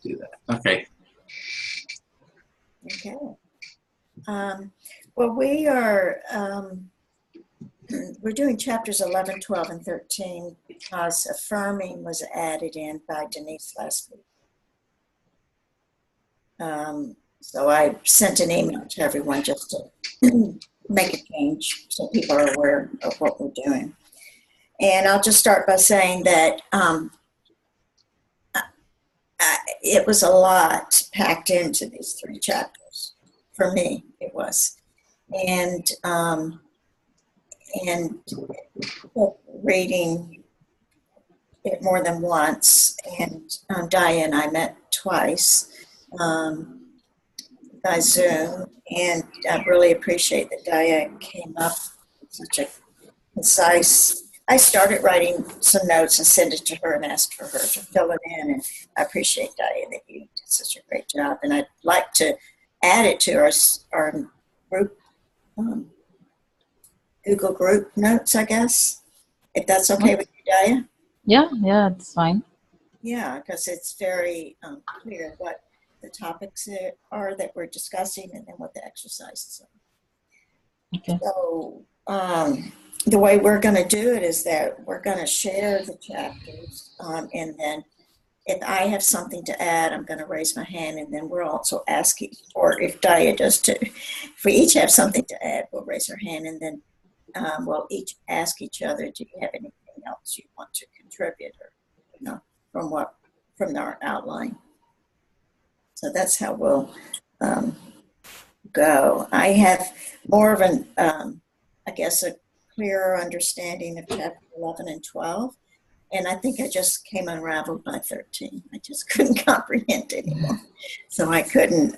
do that. Okay. Okay. Well, we're doing chapters 11, 12, and 13 because affirming was added in by Denise last week. So I sent an email to everyone just to make a change so people are aware of what we're doing. And I'll just start by saying that it was a lot packed into these 3 chapters. For me, it was. And reading it more than once, and Dia and I met twice by Zoom, and I really appreciate that Dia came up with such a concise. I started writing some notes and sent it to her and asked for her to fill it in, and I appreciate Dia that you did such a great job, and I'd like to add it to our group, Google group notes, I guess, if that's okay with you, Dia. Yeah, it's fine. Yeah, because it's very clear what the topics are that we're discussing and then what the exercises are. Okay. So the way we're going to do it is that we're going to share the chapters, and then if I have something to add, I'm going to raise my hand, and then we're also asking, or if Dia does too, if we each have something to add, we'll raise our hand, and then we'll each ask each other, do you have anything else you want to contribute, or from our outline? So that's how we'll go. I have more of an, I guess, a clearer understanding of chapter 11 and 12. And I think I just came unraveled by 13. I just couldn't comprehend anymore. So I couldn't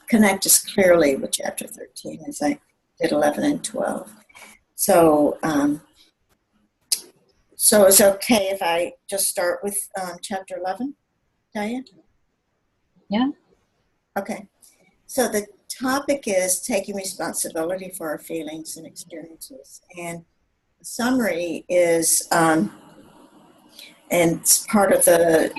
connect as clearly with chapter 13 as I did 11 and 12. So it's okay if I just start with chapter 11, Diane? Yeah. Okay. So the topic is taking responsibility for our feelings and experiences. And the summary is, and it's part of the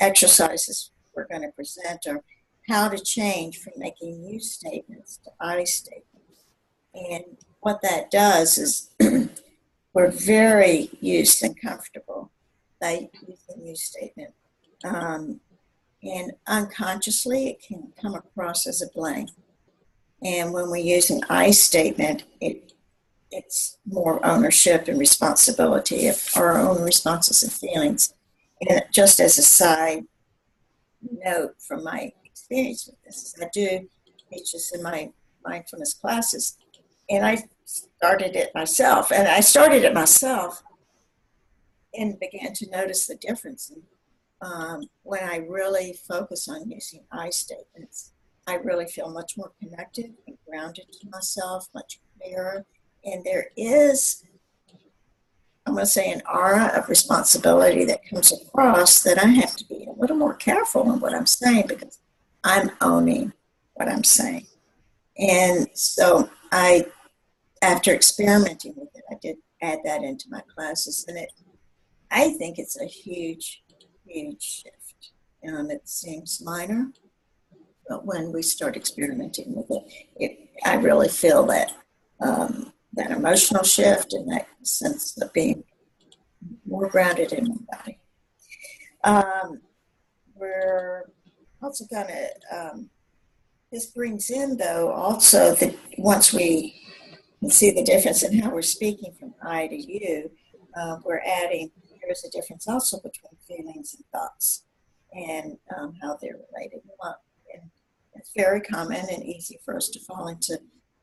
exercises we're going to present, are how to change from making you statements to I statements. And what that does is we're very used and comfortable by using you statement. And unconsciously, it can come across as a blame. And when we use an I statement, it's more ownership and responsibility of our own responses and feelings. And just as a side note from my experience with this, I do teach this in my mindfulness classes, and I started it myself. And began to notice the difference. When I really focus on using I statements, I really feel much more connected and grounded to myself, much clearer. And there is, I'm going to say, an aura of responsibility that comes across that I have to be a little more careful in what I'm saying, because I'm owning what I'm saying. And so after experimenting with it, I did add that into my classes, and I think it's a huge shift. It seems minor, but when we start experimenting with it, I really feel that that emotional shift and that sense of being more grounded in my body. We're also going to, this brings in, though, also that once we can see the difference in how we're speaking from I to you, we're adding, there's a difference also between feelings and thoughts, and how they're related. And it's very common and easy for us to fall into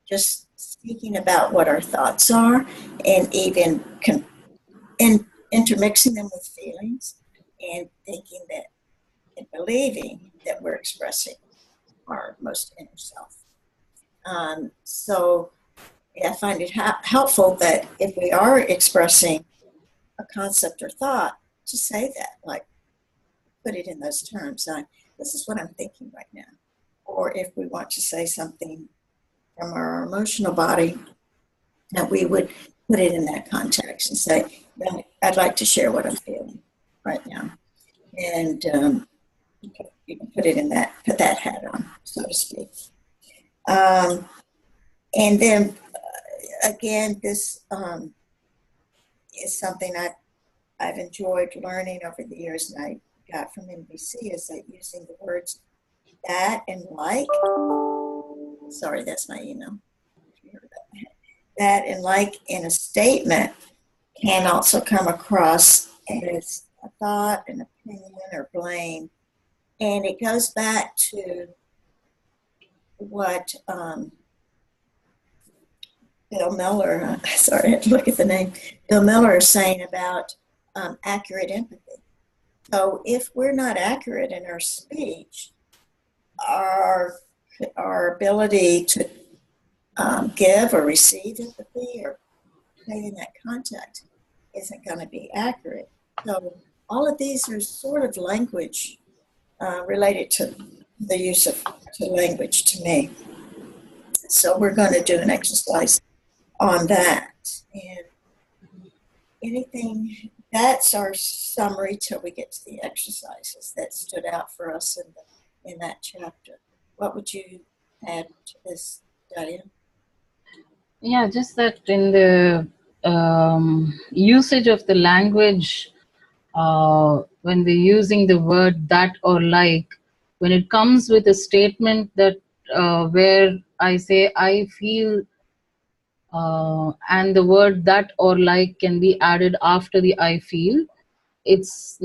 just speaking about what our thoughts are, and even intermixing them with feelings, and thinking that and believing that we're expressing our most inner self. So I find it helpful that if we are expressing a concept or thought, to say that, like, put it in those terms. This is what I'm thinking right now. Or if we want to say something from our emotional body, that we would put it in that context and say, I'd like to share what I'm feeling right now. And you can put that hat on, so to speak. And then again, this is something I've enjoyed learning over the years, and I got from NBC, is that using the words that and like. Sorry, that's my email. That and like in a statement can also come across as a thought, an opinion, or blame. And it goes back to what Bill Miller, sorry, I had to look at the name, Bill Miller is saying about accurate empathy. So if we're not accurate in our speech, our ability to give or receive empathy or play in that context isn't going to be accurate. So all of these are sort of language related to the use of language to me. So we're going to do an exercise on that. And anything, that's our summary till we get to the exercises that stood out for us in that chapter. What would you add to this, Dalia? Yeah, just that in the usage of the language, when we're using the word that or like, when it comes with a statement that where I say I feel, and the word that or like can be added after the I feel, it's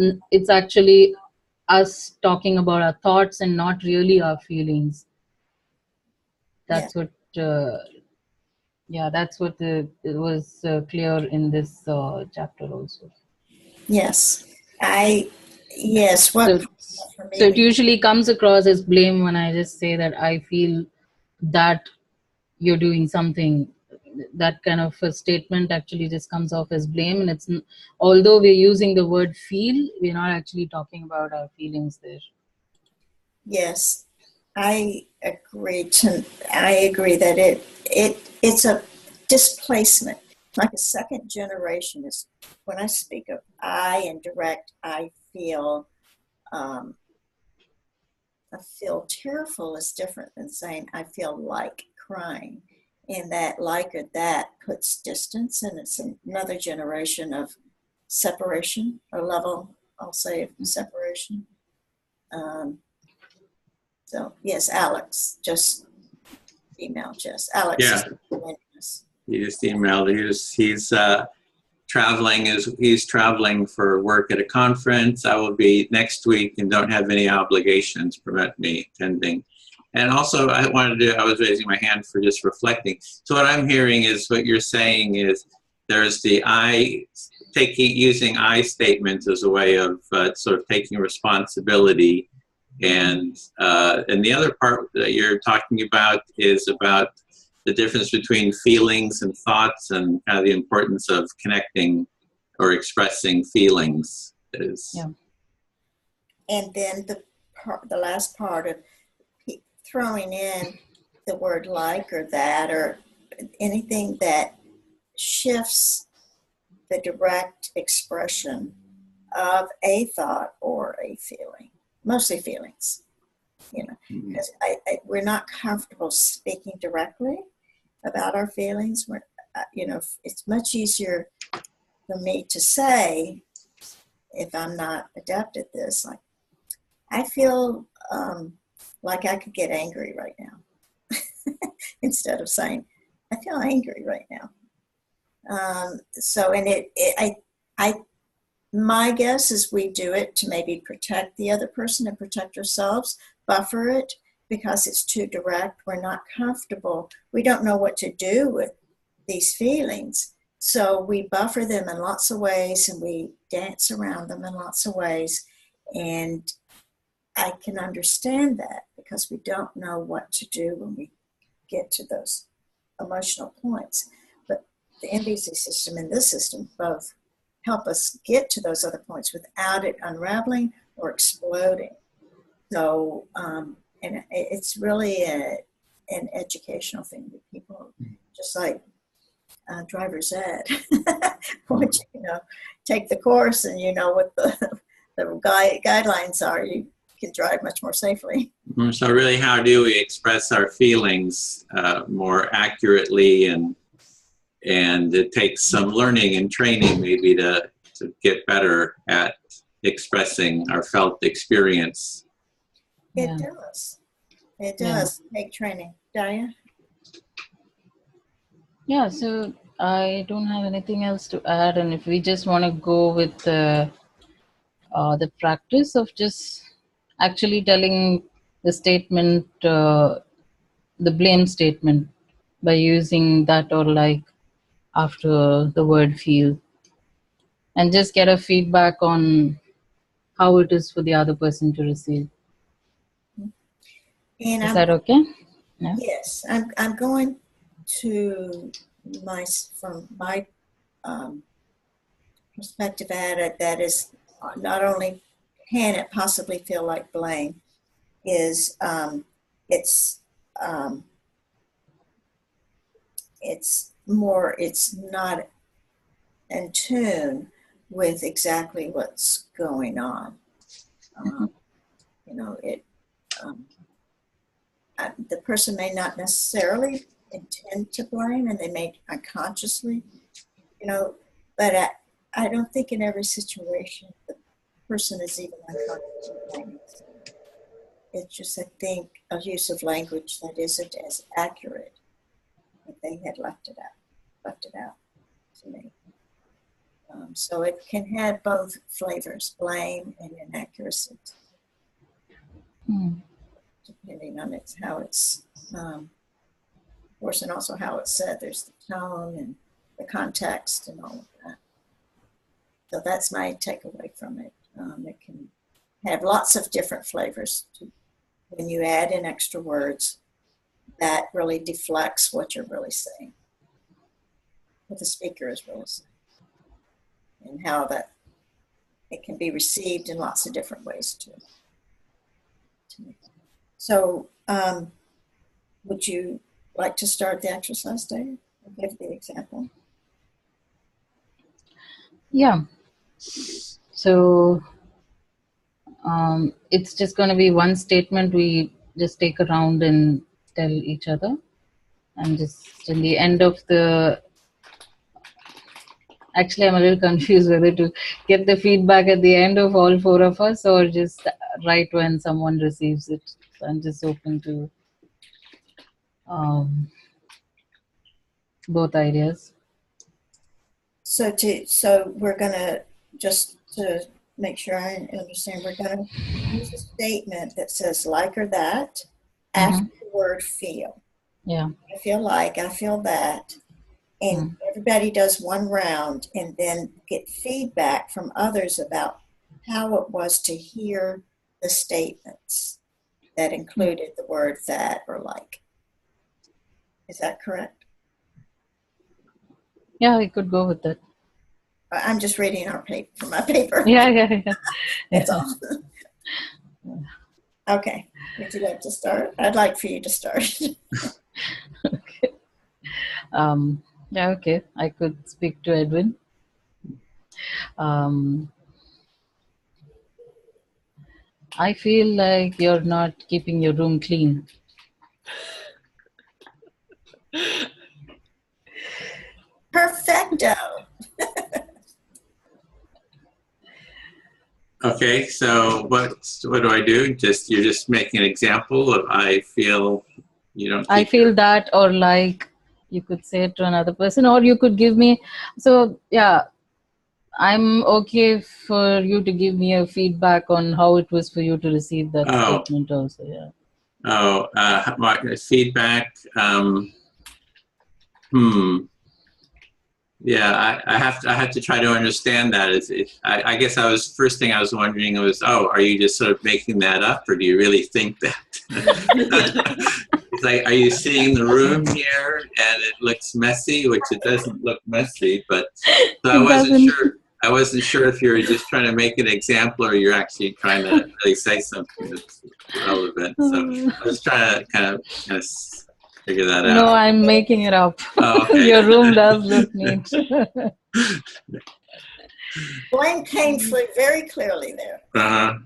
actually us talking about our thoughts and not really our feelings. That's what that's what it was clear in this chapter also. Yes, yes. So it usually comes across as blame when I just say that I feel that you're doing something. That kind of a statement actually just comes off as blame, and it's, although we're using the word feel, we're not actually talking about our feelings there. Yes, I agree that it's a displacement, like a second generation. Is when I speak of I and direct, I feel tearful is different than saying I feel like crying. And that like or that puts distance, and it's another generation of separation, or level, I'll say, of separation. So yes, Alex just emailed Jess. Alex, yeah, he just emailed. He's traveling. He's traveling for work at a conference. I will be next week and don't have any obligations prevent me attending. And also, I was raising my hand for just reflecting. So what I'm hearing is what you're saying is there's the using I statements as a way of sort of taking responsibility. And the other part that you're talking about is about the difference between feelings and thoughts, and kind of the importance of connecting or expressing feelings. And then the last part of throwing in the word like or that, or anything that shifts the direct expression of a thought or a feeling. Mostly feelings, because we're not comfortable speaking directly about our feelings. It's much easier for me to say, if I'm not adept at this, like, I feel like I could get angry right now, instead of saying, I feel angry right now. My guess is we do it to maybe protect the other person and protect ourselves, buffer it, because it's too direct. We're not comfortable. We don't know what to do with these feelings. So we buffer them in lots of ways, and we dance around them in lots of ways. And I can understand that, because we don't know what to do when we get to those emotional points. But the NVC system and this system both help us get to those other points without it unraveling or exploding. So, and it's really an educational thing that people, just like driver's ed, once take the course and what guidelines are, you can drive much more safely. So really, how do we express our feelings more accurately, and it takes some learning and training maybe to get better at expressing our felt experience. It does. It does take training. Diane? Yeah, so I don't have anything else to add, and if we just want to go with the practice of just actually telling the statement, the blame statement, by using that or like after the word feel, and just get a feedback on how it is for the other person to receive. And Is that okay? Yeah. Yes, I'm going to from my perspective at it, that is not only can it possibly feel like blame, is it's not in tune with exactly what's going on. The person may not necessarily intend to blame, and they may unconsciously, but I don't think in every situation the person is even unconsciously blaming. It's just, I think, a use of language that isn't as accurate if they had left it out to me. So it can have both flavors, blame and inaccuracy, depending on how it's, of course, and also how it's said. There's the tone and the context and all of that. So that's my takeaway from it. It can have lots of different flavors when you add in extra words that really deflects what you're really saying, what the speaker is really saying, and how that it can be received in lots of different ways too. So would you like to start the exercise, Dave? Give the example. Yeah. So it's just going to be one statement we just take around and tell each other, and just in the end of the, actually I'm a little confused whether to get the feedback at the end of all four of us or just right when someone receives it. So I'm just open to both ideas. So we're gonna, just to make sure I understand, we're gonna use a statement that says like or that after the word feel. Yeah. I feel like, I feel that. And everybody does one round and then get feedback from others about how it was to hear the statements that included the word that or like. Is that correct? Yeah, we could go with that. I'm just reading our paper from my paper. Yeah. That's all. Okay. Would you like to start? I'd like for you to start. Okay. Yeah, okay. I could speak to Edwin. I feel like you're not keeping your room clean. Perfecto. Okay, so what do I do? You're just making an example of I feel you don't. I feel that, or like you could say it to another person, or you could give me. So yeah, I'm okay for you to give me a feedback on how it was for you to receive that statement also. Yeah. My feedback. Yeah, I have to try to understand that. I guess first thing I was wondering was, are you just sort of making that up, or do you really think that? It's like, are you seeing the room here and it looks messy, which it doesn't look messy, but so I wasn't sure if you were just trying to make an example or you're actually trying to really say something that's relevant. So I was trying to kind of figure that out. No, I'm making it up. Oh, okay. Your room does look neat. Blame came through very clearly there.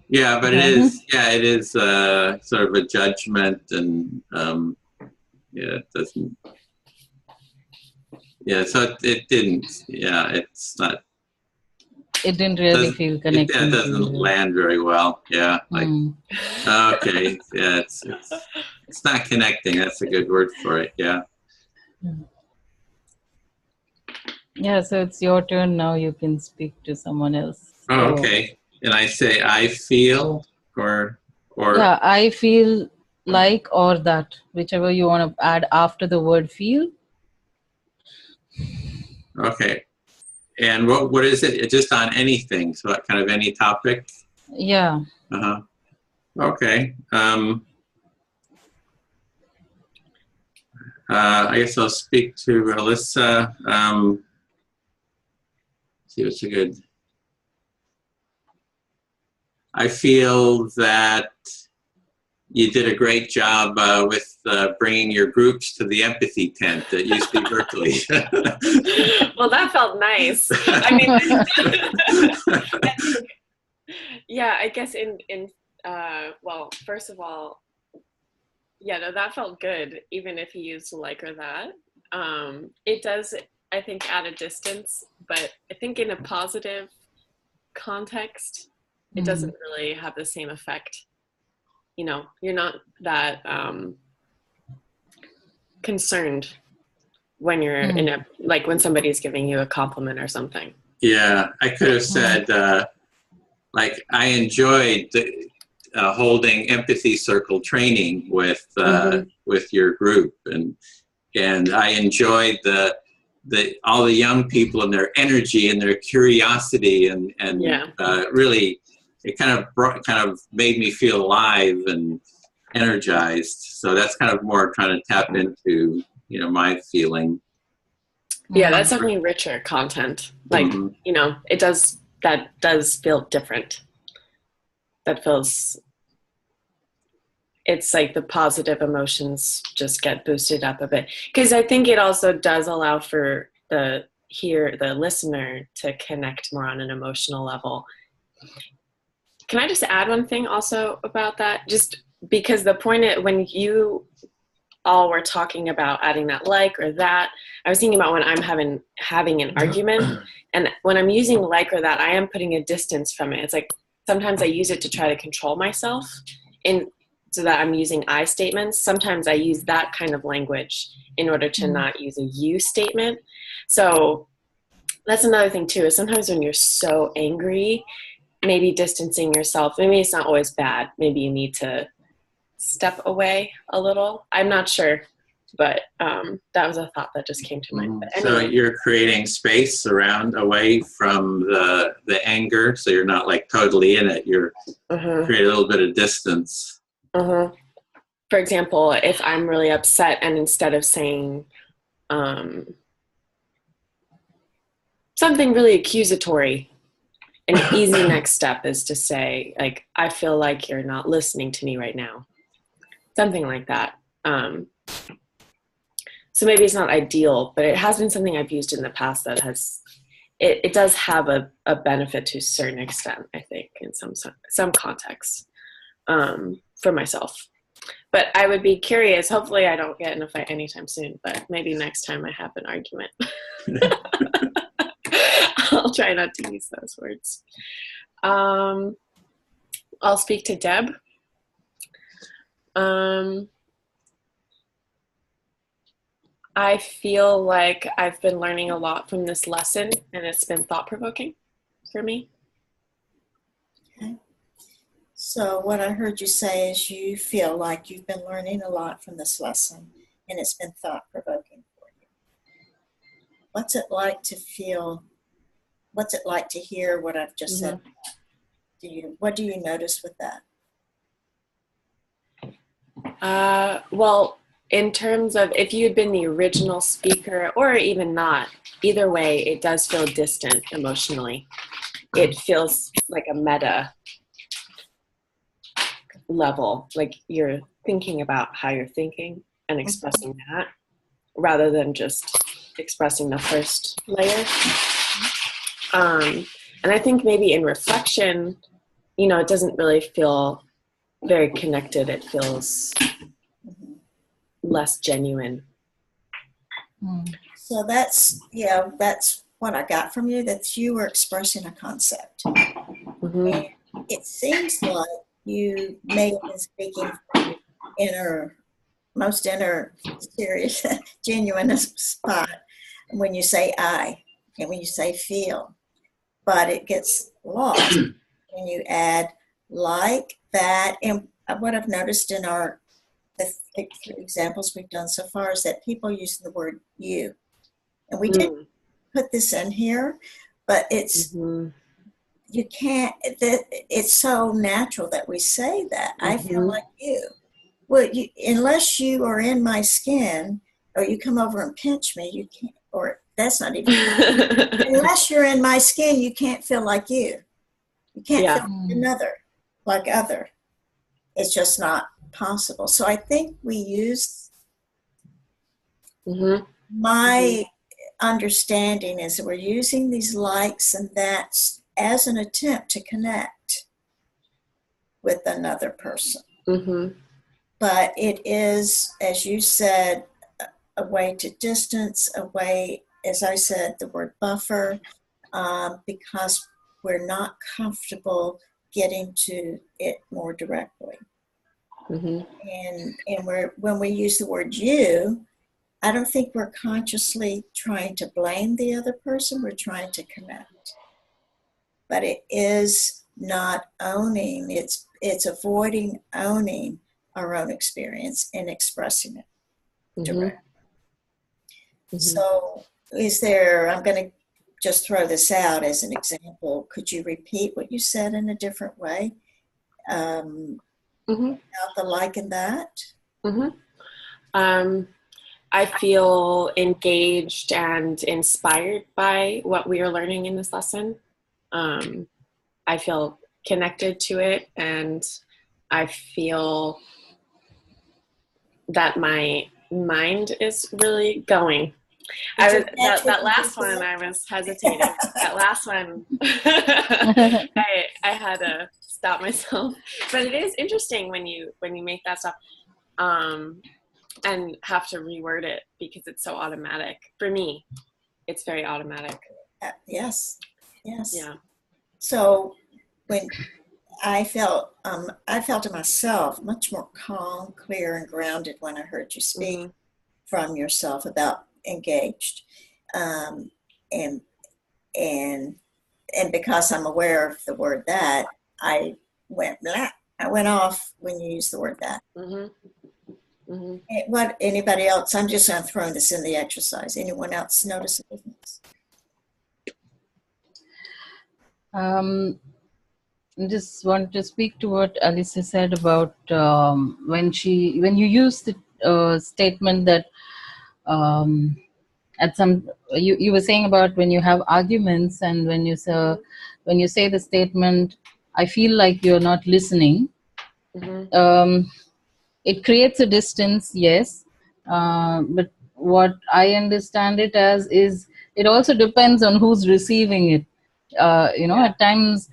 Yeah, but it is sort of a judgment, and it doesn't. Yeah, so it didn't. Yeah, it's not. It didn't really feel connected. It doesn't land very well. Yeah, like okay, yeah, it's not connecting. That's a good word for it. Yeah. Yeah, so it's your turn now. You can speak to someone else. Oh, okay. And I say I feel or yeah, I feel like or that, whichever you want to add after the word feel. Okay. And what is it? Just on anything? So kind of any topic? Yeah. Okay. I guess I'll speak to Alyssa. See what's a good. I feel that you did a great job with bringing your groups to the empathy tent at UC Berkeley. Well, that felt nice. I mean, yeah, I guess well, first of all, yeah, no, that felt good, even if he used like or that. It does, I think, add a distance, but I think in a positive context, it doesn't really have the same effect. You know, you're not that concerned when you're in a, like when somebody's giving you a compliment or something. Yeah, I could have said, like, I enjoyed holding empathy circle training with your group, and I enjoyed all the young people and their energy and their curiosity, and really. It kind of made me feel alive and energized. So that's kind of more trying to tap into, my feeling. Yeah, that's definitely richer content. Like, that does feel different. That feels, it's like the positive emotions just get boosted up a bit. Because I think it also does allow for the listener to connect more on an emotional level. Can I just add one thing also about that? Just because the point when you all were talking about adding that like or that, I was thinking about when I'm having an argument, and when I'm using like or that, I am putting a distance from it. It's like sometimes I use it to try to control myself, so that I'm using I statements. Sometimes I use that kind of language in order to not use a you statement. So that's another thing too, is sometimes when you're so angry, maybe distancing yourself, maybe it's not always bad. Maybe you need to step away a little. I'm not sure, but that was a thought that just came to mind. But anyway. So you're creating space away from the anger, so you're not like totally in it. You're creating a little bit of distance. For example, if I'm really upset, and instead of saying something really accusatory, an easy next step is to say, like, I feel like you're not listening to me right now. Something like that. So maybe it's not ideal, but it has been something I've used in the past that it does have a benefit to a certain extent, I think, in some contexts for myself. But I would be curious, hopefully I don't get in a fight anytime soon, but maybe next time I have an argument. I'll try not to use those words. I'll speak to Deb. I feel like I've been learning a lot from this lesson, and it's been thought-provoking for me. Okay. So what I heard you say is you feel like you've been learning a lot from this lesson, and it's been thought-provoking for you. What's it like to feel? What's it like to hear what I've just said? What do you notice with that? Well, in terms of if you had been the original speaker or even not, either way, it does feel distant emotionally. It feels like a meta level, like you're thinking about how you're thinking and expressing that rather than just expressing the first layer. And I think maybe in reflection, you know, it doesn't really feel very connected. It feels less genuine. So that's what I got from you, that you were expressing a concept. Mm-hmm. And it seems like you may have been speaking from most inner, serious, genuine spot when you say I and when you say feel. But it gets lost when you add like, that. And what I've noticed in the examples we've done so far is that people use the word you. And we didn't put this in here, but it's, you can't, it's so natural that we say that. I feel like you. Well, unless you are in my skin or you come over and pinch me, you can't, or that's not even, unless you're in my skin, you can't feel like you. You can't feel like another, like other. It's just not possible. So I think we use, my understanding is that we're using these likes and that's as an attempt to connect with another person. But it is, as you said, a way to distance, a way, as I said, the word buffer, because we're not comfortable getting to it more directly. And when we use the word you, I don't think we're consciously trying to blame the other person. We're trying to connect. But it is not owning. It's avoiding owning our own experience and expressing it directly. So I'm going to just throw this out as an example. Could you repeat what you said in a different way? About the like and that? I feel engaged and inspired by what we are learning in this lesson. I feel connected to it, and I feel that my mind is really going. That last one, I was hesitating. That last one, I had to stop myself. But it is interesting when you make that stuff, and have to reword it because it's so automatic. For me, it's very automatic. Yes. Yeah. So when I felt it myself much more calm, clear, and grounded when I heard you speak from yourself about engaged, and because I'm aware of the word that, I went off when you used the word that. What, anybody else? I'm throwing this in the exercise. Anyone else notice a difference? I just want to speak to what Alicia said about when you use the statement that you were saying about when you have arguments, and when you say the statement, I feel like you're not listening. It creates a distance, yes, but what I understand it as is it also depends on who's receiving it. At times,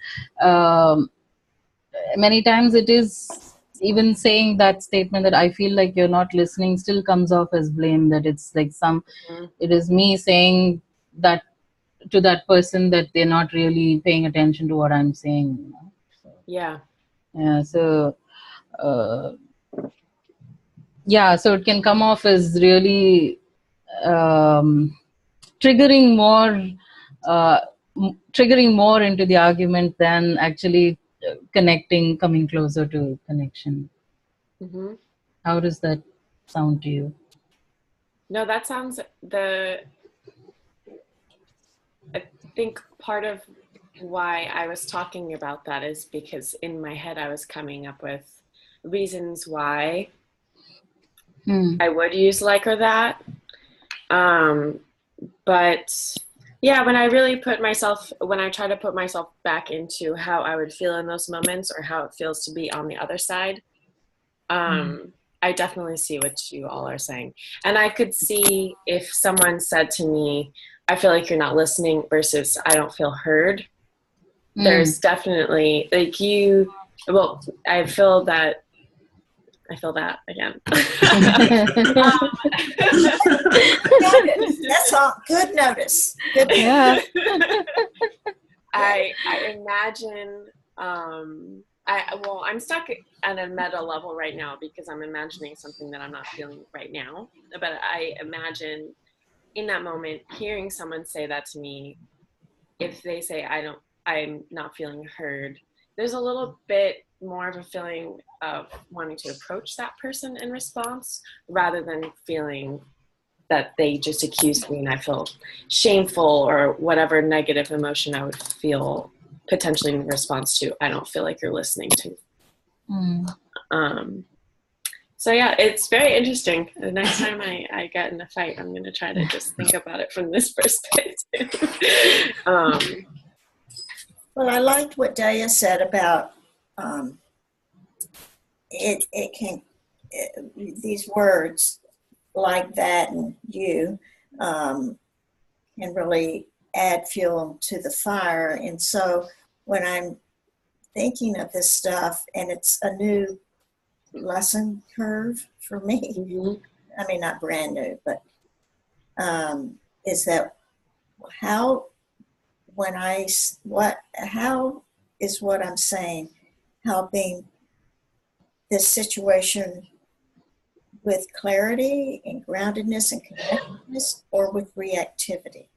many times it is even saying that statement that I feel like you're not listening still comes off as blame, that it's like it is me saying that to that person that they're not really paying attention to what I'm saying. So it can come off as really triggering more into the argument than actually coming closer to connection. How does that sound to you? No, that sounds I think part of why I was talking about that is because in my head I was coming up with reasons why I would use like or that. But yeah, when I try to put myself back into how I would feel in those moments or how it feels to be on the other side, I definitely see what you all are saying. And I could see if someone said to me, I feel like you're not listening versus I don't feel heard. there's definitely like you. Well, I feel that again. That's all. Good notice. Good. Yeah. I imagine. I'm stuck at a meta level right now because I'm imagining something that I'm not feeling right now. But I imagine in that moment hearing someone say that to me, if they say I'm not feeling heard, there's a little bit more of a feeling of wanting to approach that person in response rather than feeling that they just accused me and I feel shameful or whatever negative emotion I would feel potentially in response to, I don't feel like you're listening to me. So yeah, it's very interesting. The next time I get in a fight, I'm going to try to just think about it from this perspective. Well, I liked what Daya said about these words like that and you can really add fuel to the fire. And so when I'm thinking of this stuff, and it's a new lesson curve for me, I mean, not brand new, but is that how is what I'm saying helping this situation with clarity and groundedness and connectedness, or with reactivity?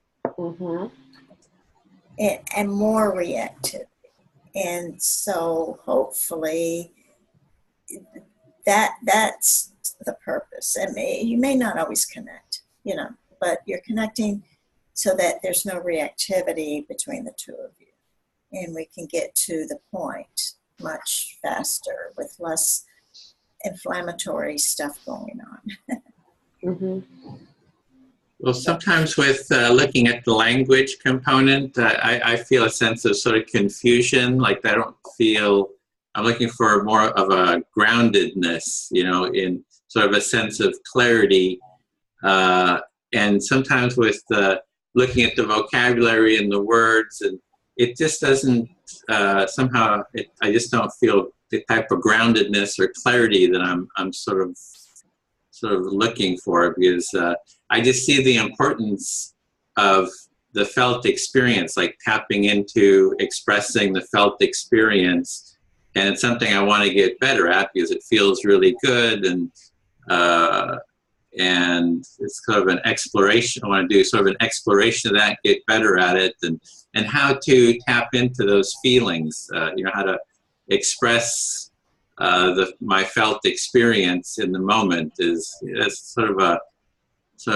And more reactivity. And so hopefully that's the purpose. And you may not always connect, but you're connecting so that there's no reactivity between the two of you. And we can get to the point much faster with less inflammatory stuff going on. Well, sometimes with looking at the language component, I feel a sense of sort of confusion. Like I'm looking for more of a groundedness, in sort of a sense of clarity. And sometimes with looking at the vocabulary and the words, and it just doesn't, I just don't feel the type of groundedness or clarity that I'm sort of looking for, because I just see the importance of the felt experience, like tapping into expressing the felt experience. And it's something I want to get better at because it feels really good. And it's sort of an exploration. I want to do sort of an exploration of that, get better at it, and how to tap into those feelings, how to express my felt experience in the moment that's sort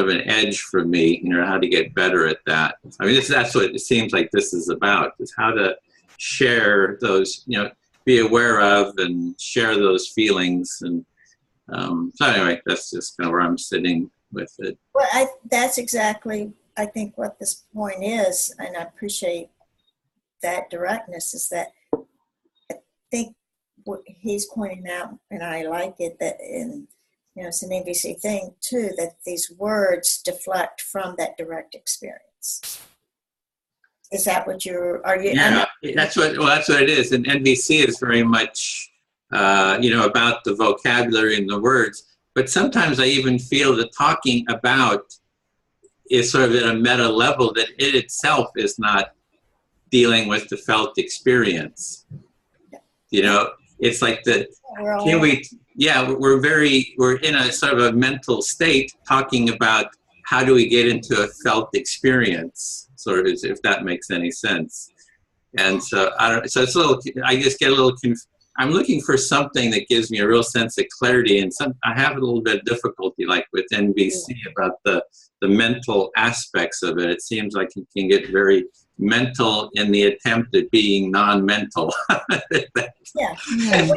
of an edge for me, how to get better at that. I mean, that's what it seems like this is about, is how to share those, be aware of and share those feelings. And so anyway, that's just kind of where I'm sitting with it. Well, that's exactly, I think, what this point is, and I appreciate that directness, is that I think what he's pointing out, and I like it, that it's an NVC thing too, that these words deflect from that direct experience. Is that what are you? Yeah, that's what it is. And NVC is very much, about the vocabulary and the words. But sometimes I even feel that talking about is sort of at a meta level, that it itself is not dealing with the felt experience. It's like we're in a sort of a mental state talking about how do we get into a felt experience, sort of, if that makes any sense. And so I just get a little I'm looking for something that gives me a real sense of clarity, and I have a little bit of difficulty, like with NVC, about the mental aspects of it. It seems like you can get very mental in the attempt at being non-mental. Yeah. We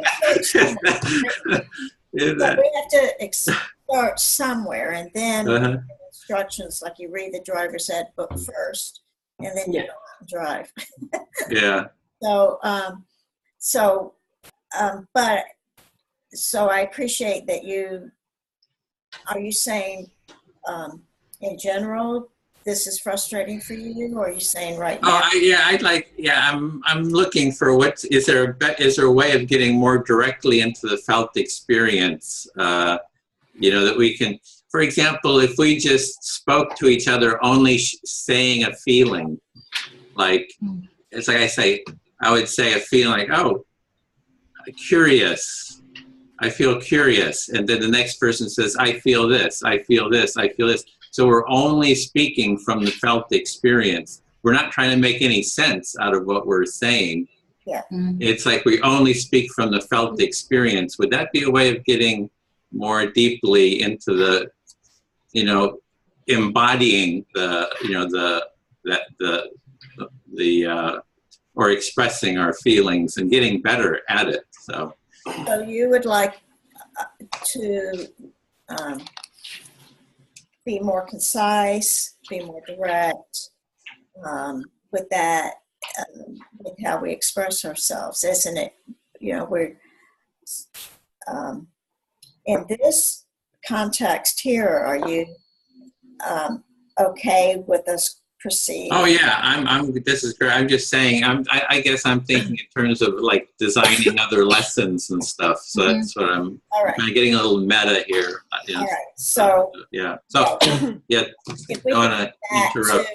have to start somewhere, and then instructions, like you read the driver's ed book first, and then you go out and drive. Yeah. So I appreciate that are you saying, in general, this is frustrating for you, or are you saying right Oh, now? I'm looking for is there a way of getting more directly into the felt experience, that we can, for example, if we just spoke to each other only saying a feeling, like, it's like I would say a feeling like, oh, curious. I feel curious. And then the next person says, I feel this, I feel this, I feel this. So we're only speaking from the felt experience. We're not trying to make any sense out of what we're saying. Yeah. It's like we only speak from the felt experience. Would that be a way of getting more deeply into the, embodying or expressing our feelings and getting better at it? So you would like to be more concise, be more direct with that, with how we express ourselves, isn't it? We're in this context here. Are you okay with us proceed? Oh yeah, this is great. I'm just saying. I guess I'm thinking in terms of like designing other lessons and stuff. So that's what I'm. All right. I'm getting a little meta here. All right. So yeah. So yeah. if we I want to interrupt.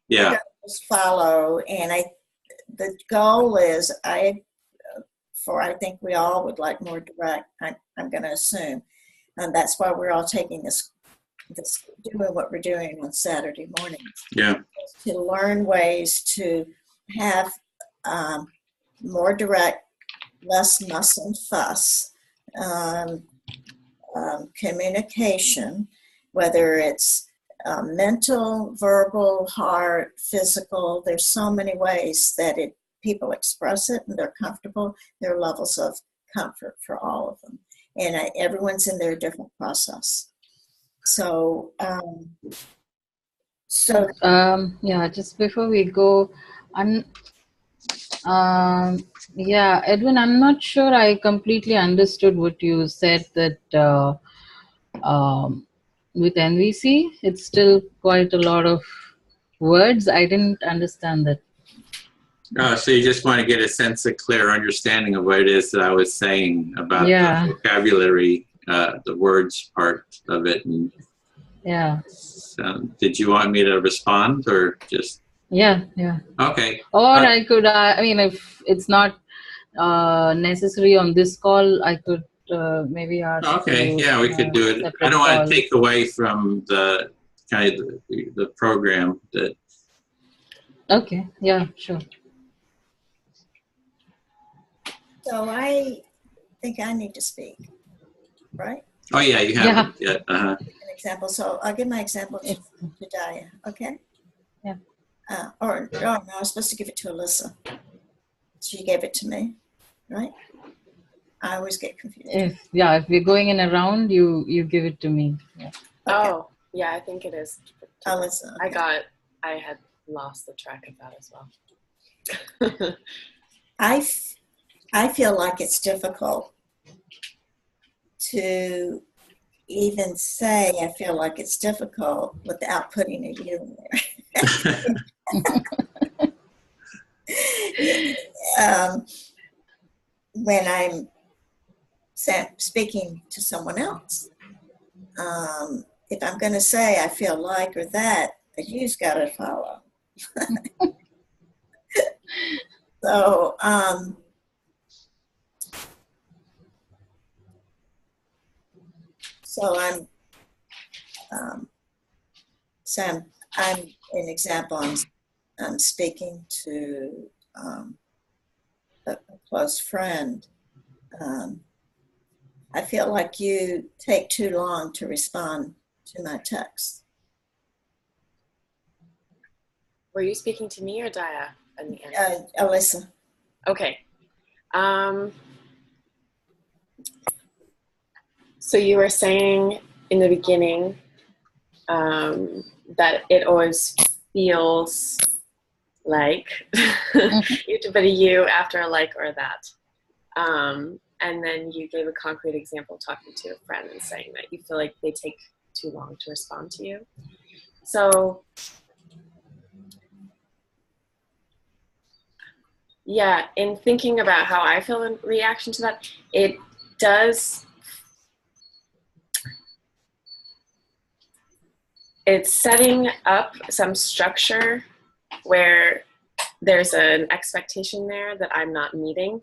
Yeah. just follow, and the goal is I think we all would like more direct. I'm going to assume, and that's why we're all taking this doing what we're doing on Saturday mornings. Yeah. To learn ways to have more direct, less muss and fuss communication, whether it's mental, verbal, heart, physical. There's so many ways that people express it, and they're comfortable. There are levels of comfort for all of them, and everyone's in their different process. So, just before we go, Edwin, I'm not sure I completely understood what you said, that with NVC, it's still quite a lot of words. I didn't understand that. So you just want to get a sense of clear understanding of what it is that I was saying about the vocabulary, the words part of it. And did you want me to respond or just? Yeah. Okay. Or I could, if it's not necessary on this call, I could maybe ask. Okay, we could do it. I don't want to take away from the kind of the program that. Okay, yeah, sure. So I think I need to speak, right? Oh yeah, you haven't yet. An example. So I'll give my example to Daya. Okay. Yeah. No, I was supposed to give it to Alyssa. She gave it to me, right? I always get confused. If we're going in a round, you give it to me. Yeah. Okay. Oh, yeah, I think it is. Alyssa. Okay. I had lost the track of that as well. I feel like it's difficult to even say I feel like it's difficult without putting a you in there. When I'm speaking to someone else, if I'm going to say I feel like or that, the you's got to follow. So I'm an example. I'm speaking to a close friend. I feel like you take too long to respond to my text. Were you speaking to me or Daya in the end? Alyssa. Okay. So you were saying in the beginning that it always feels like you to put a you after a like or that. And then you gave a concrete example talking to a friend and saying that you feel like they take too long to respond to you. So, yeah, in thinking about how I feel in reaction to that, it does, it's setting up some structure where there's an expectation there that I'm not meeting.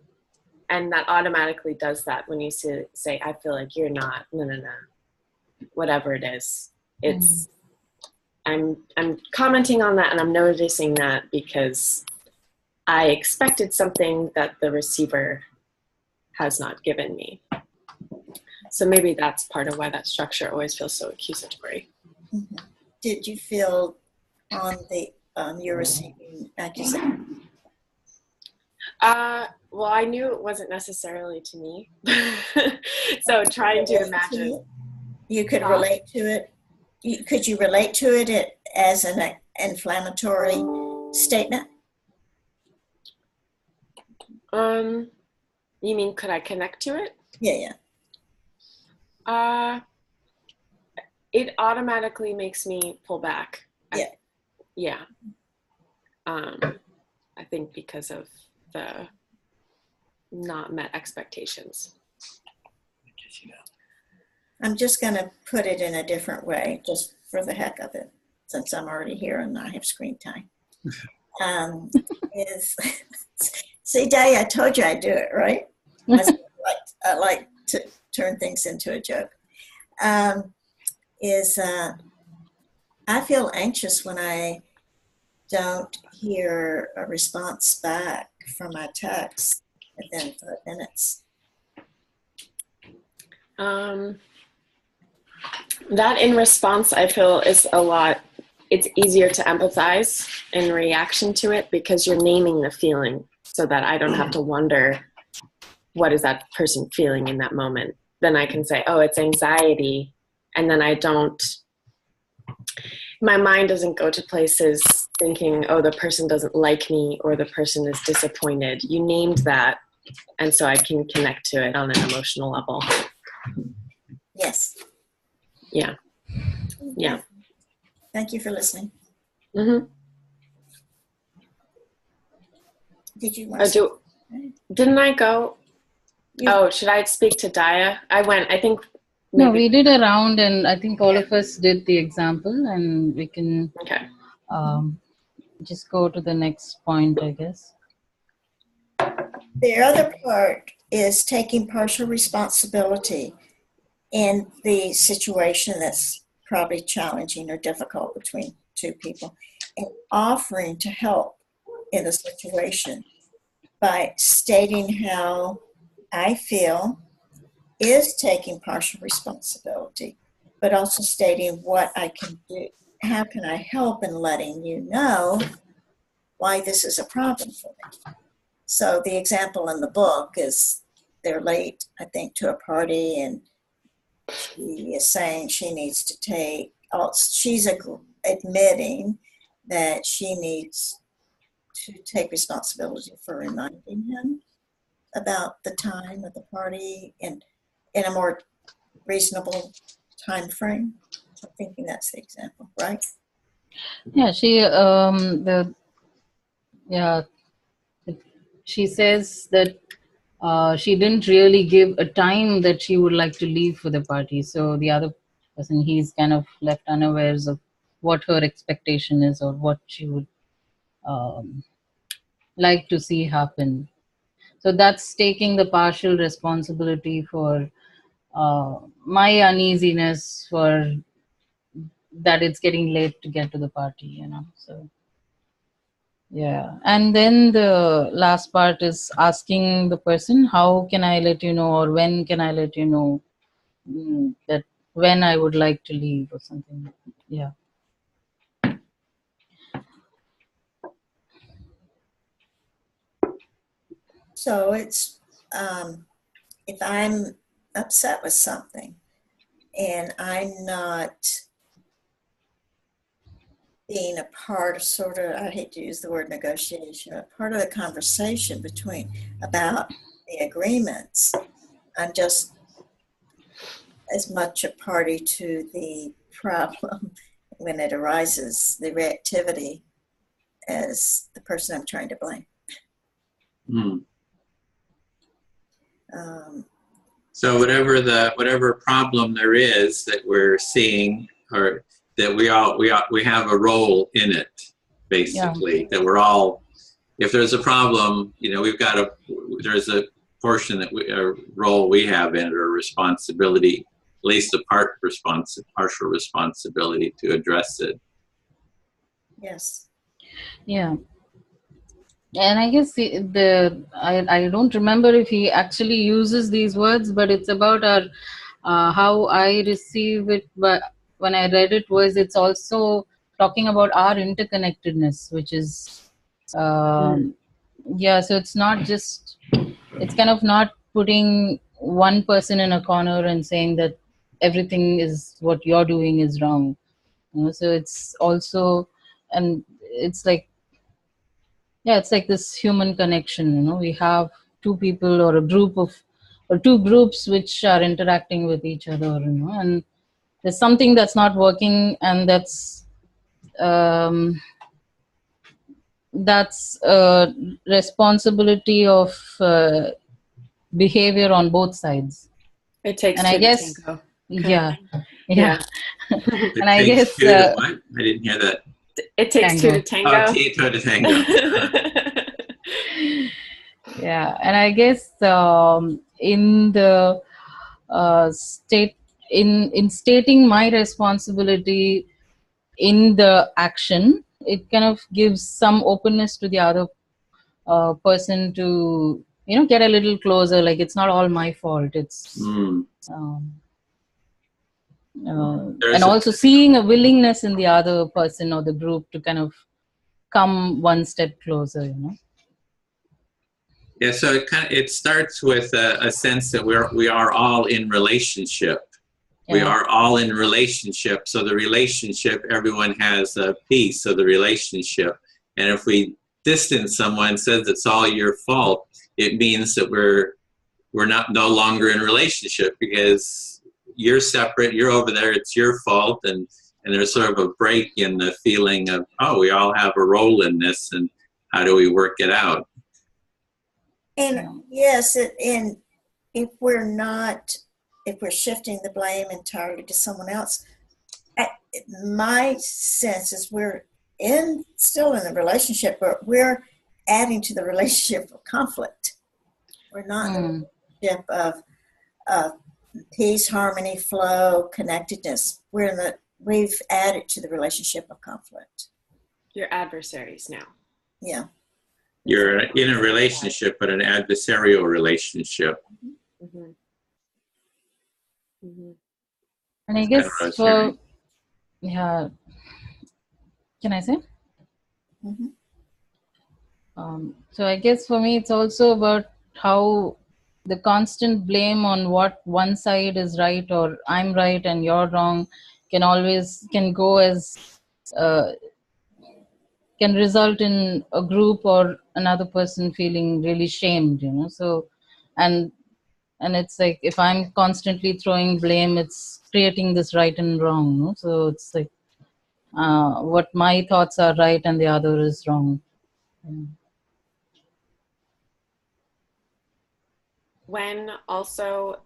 And that automatically does that when you say, I feel like you're not, no, whatever it is. It's, I'm commenting on that and I'm noticing that because I expected something that the receiver has not given me. So maybe that's part of why that structure always feels so accusatory. Mm-hmm. Did you feel on the you're receiving accusation? Well, I knew it wasn't necessarily to me. So trying to imagine. You could relate to it. Could you relate to it as an inflammatory statement? You mean could I connect to it? Yeah. It automatically makes me pull back. Yeah. I think because of the not met expectations. I'm just going to put it in a different way, just for the heck of it, since I'm already here and I have screen time. See, Day, I told you I'd do it, right? I like to turn things into a joke. I feel anxious when I don't hear a response back from my text within 5 minutes. That in response, I feel is a lot, it's easier to empathize in reaction to it because you're naming the feeling so that I don't have to wonder what is that person feeling in that moment. Then I can say, oh, it's anxiety. And then my mind doesn't go to places thinking, oh, the person doesn't like me or the person is disappointed. You named that. And so I can connect to it on an emotional level. Yes. Yeah. Yeah. Thank you for listening. Mm-hmm. Did you want to Didn't I go? Oh, should I speak to Daya? I went, I think. No, we did a round and I think all of us did the example and we can just go to the next point, I guess. The other part is taking partial responsibility in the situation that's probably challenging or difficult between two people and offering to help in the situation by stating how I feel is taking partial responsibility, but also stating what I can do. How can I help in letting you know why this is a problem for me? So the example in the book is they're late, I think, to a party, and she is saying she needs to she's admitting that she needs to take responsibility for reminding him about the time of the party and in a more reasonable time frame. I'm thinking that's the example, right? Yeah, she says that she didn't really give a time that she would like to leave for the party. So the other person, he's kind of left unawares of what her expectation is or what she would like to see happen. So that's taking the partial responsibility for my uneasiness for that it's getting late to get to the party, so yeah. And then the last part is asking the person, how can I let you know, or when can I let you know that when I would like to leave or something. Yeah. So it's if I'm upset with something and I'm not being a part of sort of, I hate to use the word negotiation, a part of the conversation about the agreements, I'm just as much a party to the problem when it arises, the reactivity as the person I'm trying to blame. Hmm. Um, So whatever problem there is that we're seeing, or that we have a role in it, basically. That we're all, if there's a problem, there's a portion a role we have in it, or responsibility, at least a partial responsibility to address it. yes. Yeah. And I guess I don't remember if he actually uses these words, but it's about our how I receive it. But when I read it, it's also talking about our interconnectedness, which is yeah. So it's not just, it's kind of not putting one person in a corner and saying that everything is what you're doing is wrong. So it's also, and it's like, yeah, it's like this human connection. We have two people or a group of, or two groups which are interacting with each other, and there's something that's not working, and that's responsibility of behavior on both sides. It takes And two I guess, to tango. yeah. It And I takes guess two to what? I didn't hear that. It takes two to tango. Oh, two to tango. Yeah, and I guess in the in stating my responsibility in the action, it kind of gives some openness to the other person to get a little closer. Like, it's not all my fault. It's and also seeing a willingness in the other person or the group to kind of come one step closer. Yeah, so it starts with a sense that we are all in relationship. Yeah. We are all in relationship. So the relationship, everyone has a piece of the relationship. And if we distance someone, says it's all your fault, it means that we're no longer in relationship, because you're separate, you're over there, it's your fault, and there's sort of a break in the feeling of, oh, we all have a role in this, and how do we work it out? And yes, and if we're shifting the blame entirely to someone else, my sense is we're still in a relationship, but we're adding to the relationship of conflict. We're not in a relationship of peace, harmony, flow, connectedness. We've added to the relationship of conflict. You're adversaries now. Yeah. You're in a relationship, but an adversarial relationship. Mm-hmm. Mm-hmm. And I guess yeah, can I say? Mm-hmm. So I guess for me, it's also about how the constant blame on what one side is right or I'm right and you're wrong can go as can result in a group or another person feeling really shamed, so and it's like, if I'm constantly throwing blame, it's creating this right and wrong, so it's like what my thoughts are right and the other is wrong. When also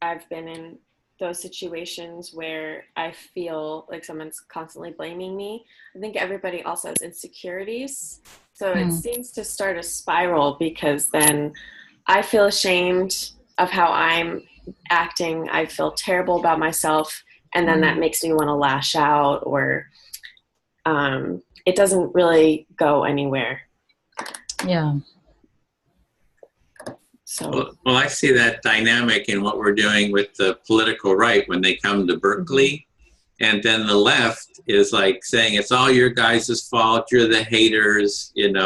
I've been in those situations where I feel like someone's constantly blaming me, I think everybody also has insecurities. So it seems to start a spiral, because then I feel ashamed of how I'm acting. I feel terrible about myself. And then that makes me want to lash out, or it doesn't really go anywhere. Yeah. So, well, I see that dynamic in what we're doing with the political right when they come to Berkeley. And then the left is like saying, it's all your guys' fault, you're the haters, And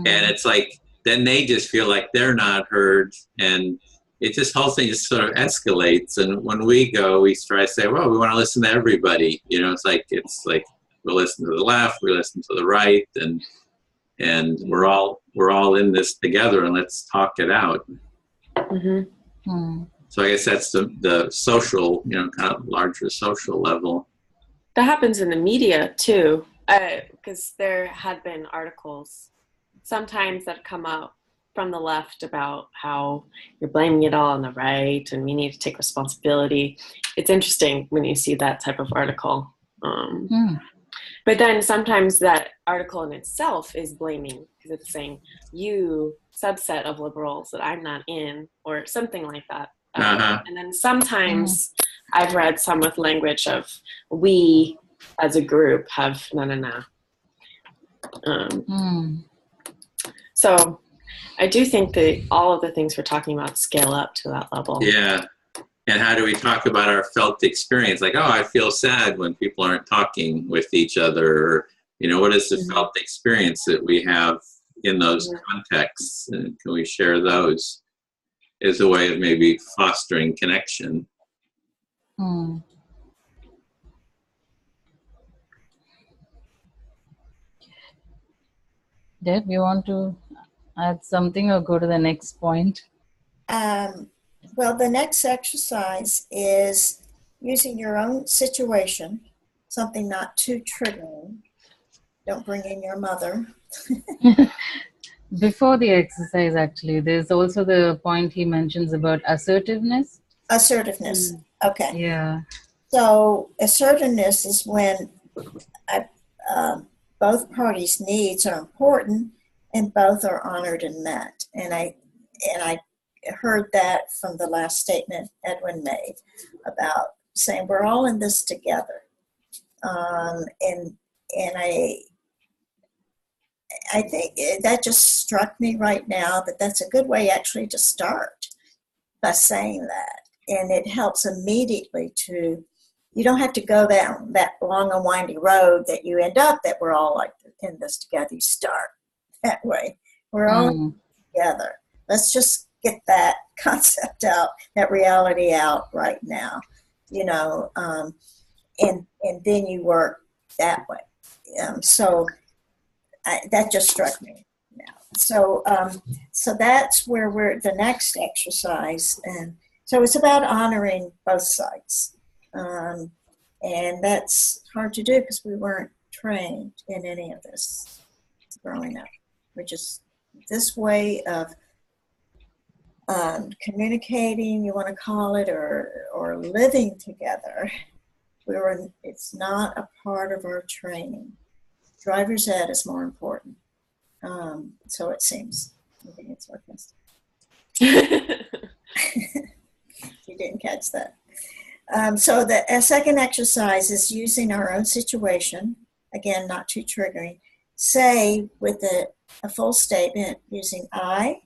it's like, then they just feel like they're not heard. And this whole thing just sort of escalates. And when we go, we try to say, well, we want to listen to everybody. It's like we'll listen to the left, we listen to the right, and we're all in this together, and let's talk it out. So I guess that's the social, kind of larger social level. that happens in the media too, because there had been articles sometimes that come out from the left about how you're blaming it all on the right and we need to take responsibility. It's interesting when you see that type of article. But then sometimes that article in itself is blaming, because it's saying, you subset of liberals that I'm not in, or something like that. And then sometimes I've read some with language of, we as a group have no. So I do think that all of the things we're talking about scale up to that level. Yeah. And how do we talk about our felt experience? Like, oh, I feel sad when people aren't talking with each other. Or, you know, what is the felt experience that we have in those contexts? And can we share those as a way of maybe fostering connection? Deb, you want to add something or go to the next point? Well, the next exercise is using your own situation, something not too triggering. Don't bring in your mother. Before the exercise, actually, there's also the point he mentions about assertiveness. Assertiveness. Okay. Yeah. So assertiveness is when both parties' needs are important and both are honored and met. And I heard that from the last statement Edwin made about saying we're all in this together. And I think that just struck me right now that that's a good way actually to start by saying that. And it helps immediately to, you don't have to go down that long and windy road that you end up that we're all like in this together. You start that way. We're all together. Let's just get that concept out, that reality out right now, you know, and then you work that way. So that just struck me now. So that's where we're the next exercise, and so it's about honoring both sides, and that's hard to do because we weren't trained in any of this growing up. We're just this way of communicating, you want to call it, or living together. It's not a part of our training. Driver's ed is more important. So it seems. I think it's sarcastic. You didn't catch that. So the second exercise is using our own situation. Again, not too triggering. Say with a full statement using I,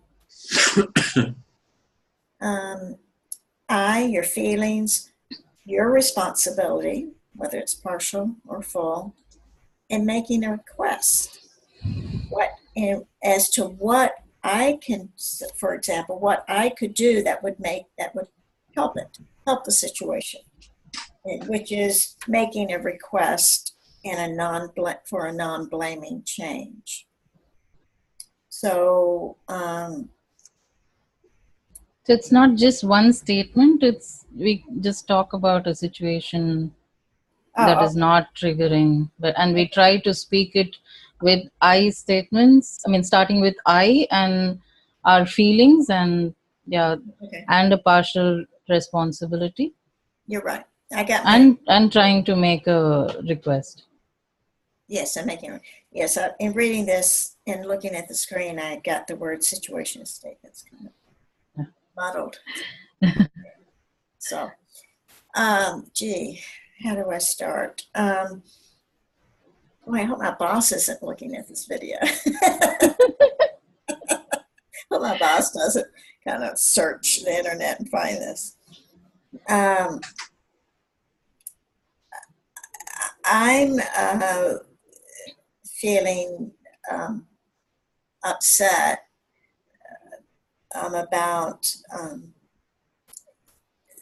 your feelings, your responsibility, whether it's partial or full, and making a request. As to what I can, for example, what I could do that would help the situation, which is making a request for a non-blaming change. So it's not just one statement. We just talk about a situation that is not triggering, and we try to speak it with I statements. I mean, starting with I and our feelings and and a partial responsibility. You're right. I got and trying to make a request. Yes, I'm making. Yes, in reading this and looking at the screen, I got the word situation statements kind of muddled. So, gee. How do I start? Boy, I hope my boss isn't looking at this video. Hope my boss doesn't kind of search the internet and find this. I'm feeling upset about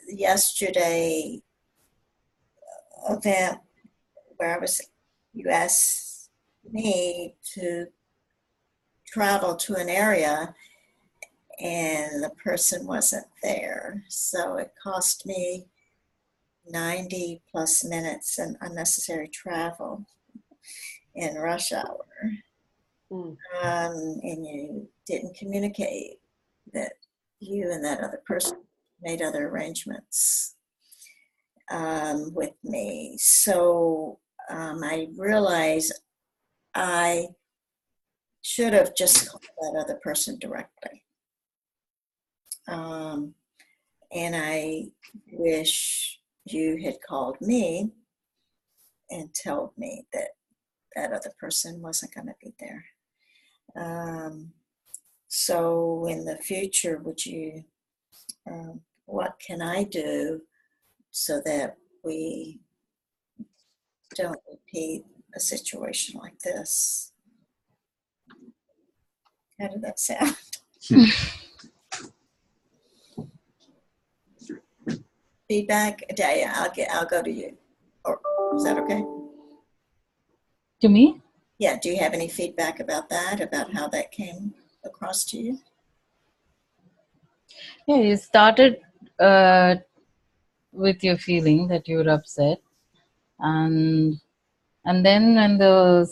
yesterday event where you asked me to travel to an area and the person wasn't there. So it cost me 90 plus minutes and unnecessary travel in rush hour. And you didn't communicate that you and that other person made other arrangements with me. So I realized I should have just called that other person directly. And I wish you had called me and told me that that other person wasn't going to be there. So in the future, would you, what can I do so that we don't repeat a situation like this? How did that sound? Feedback? Yeah, I'll go to you. Or is that okay? To me? Yeah, do you have any feedback about that, about how that came across to you? Yeah, you started with your feeling that you were upset, and then when the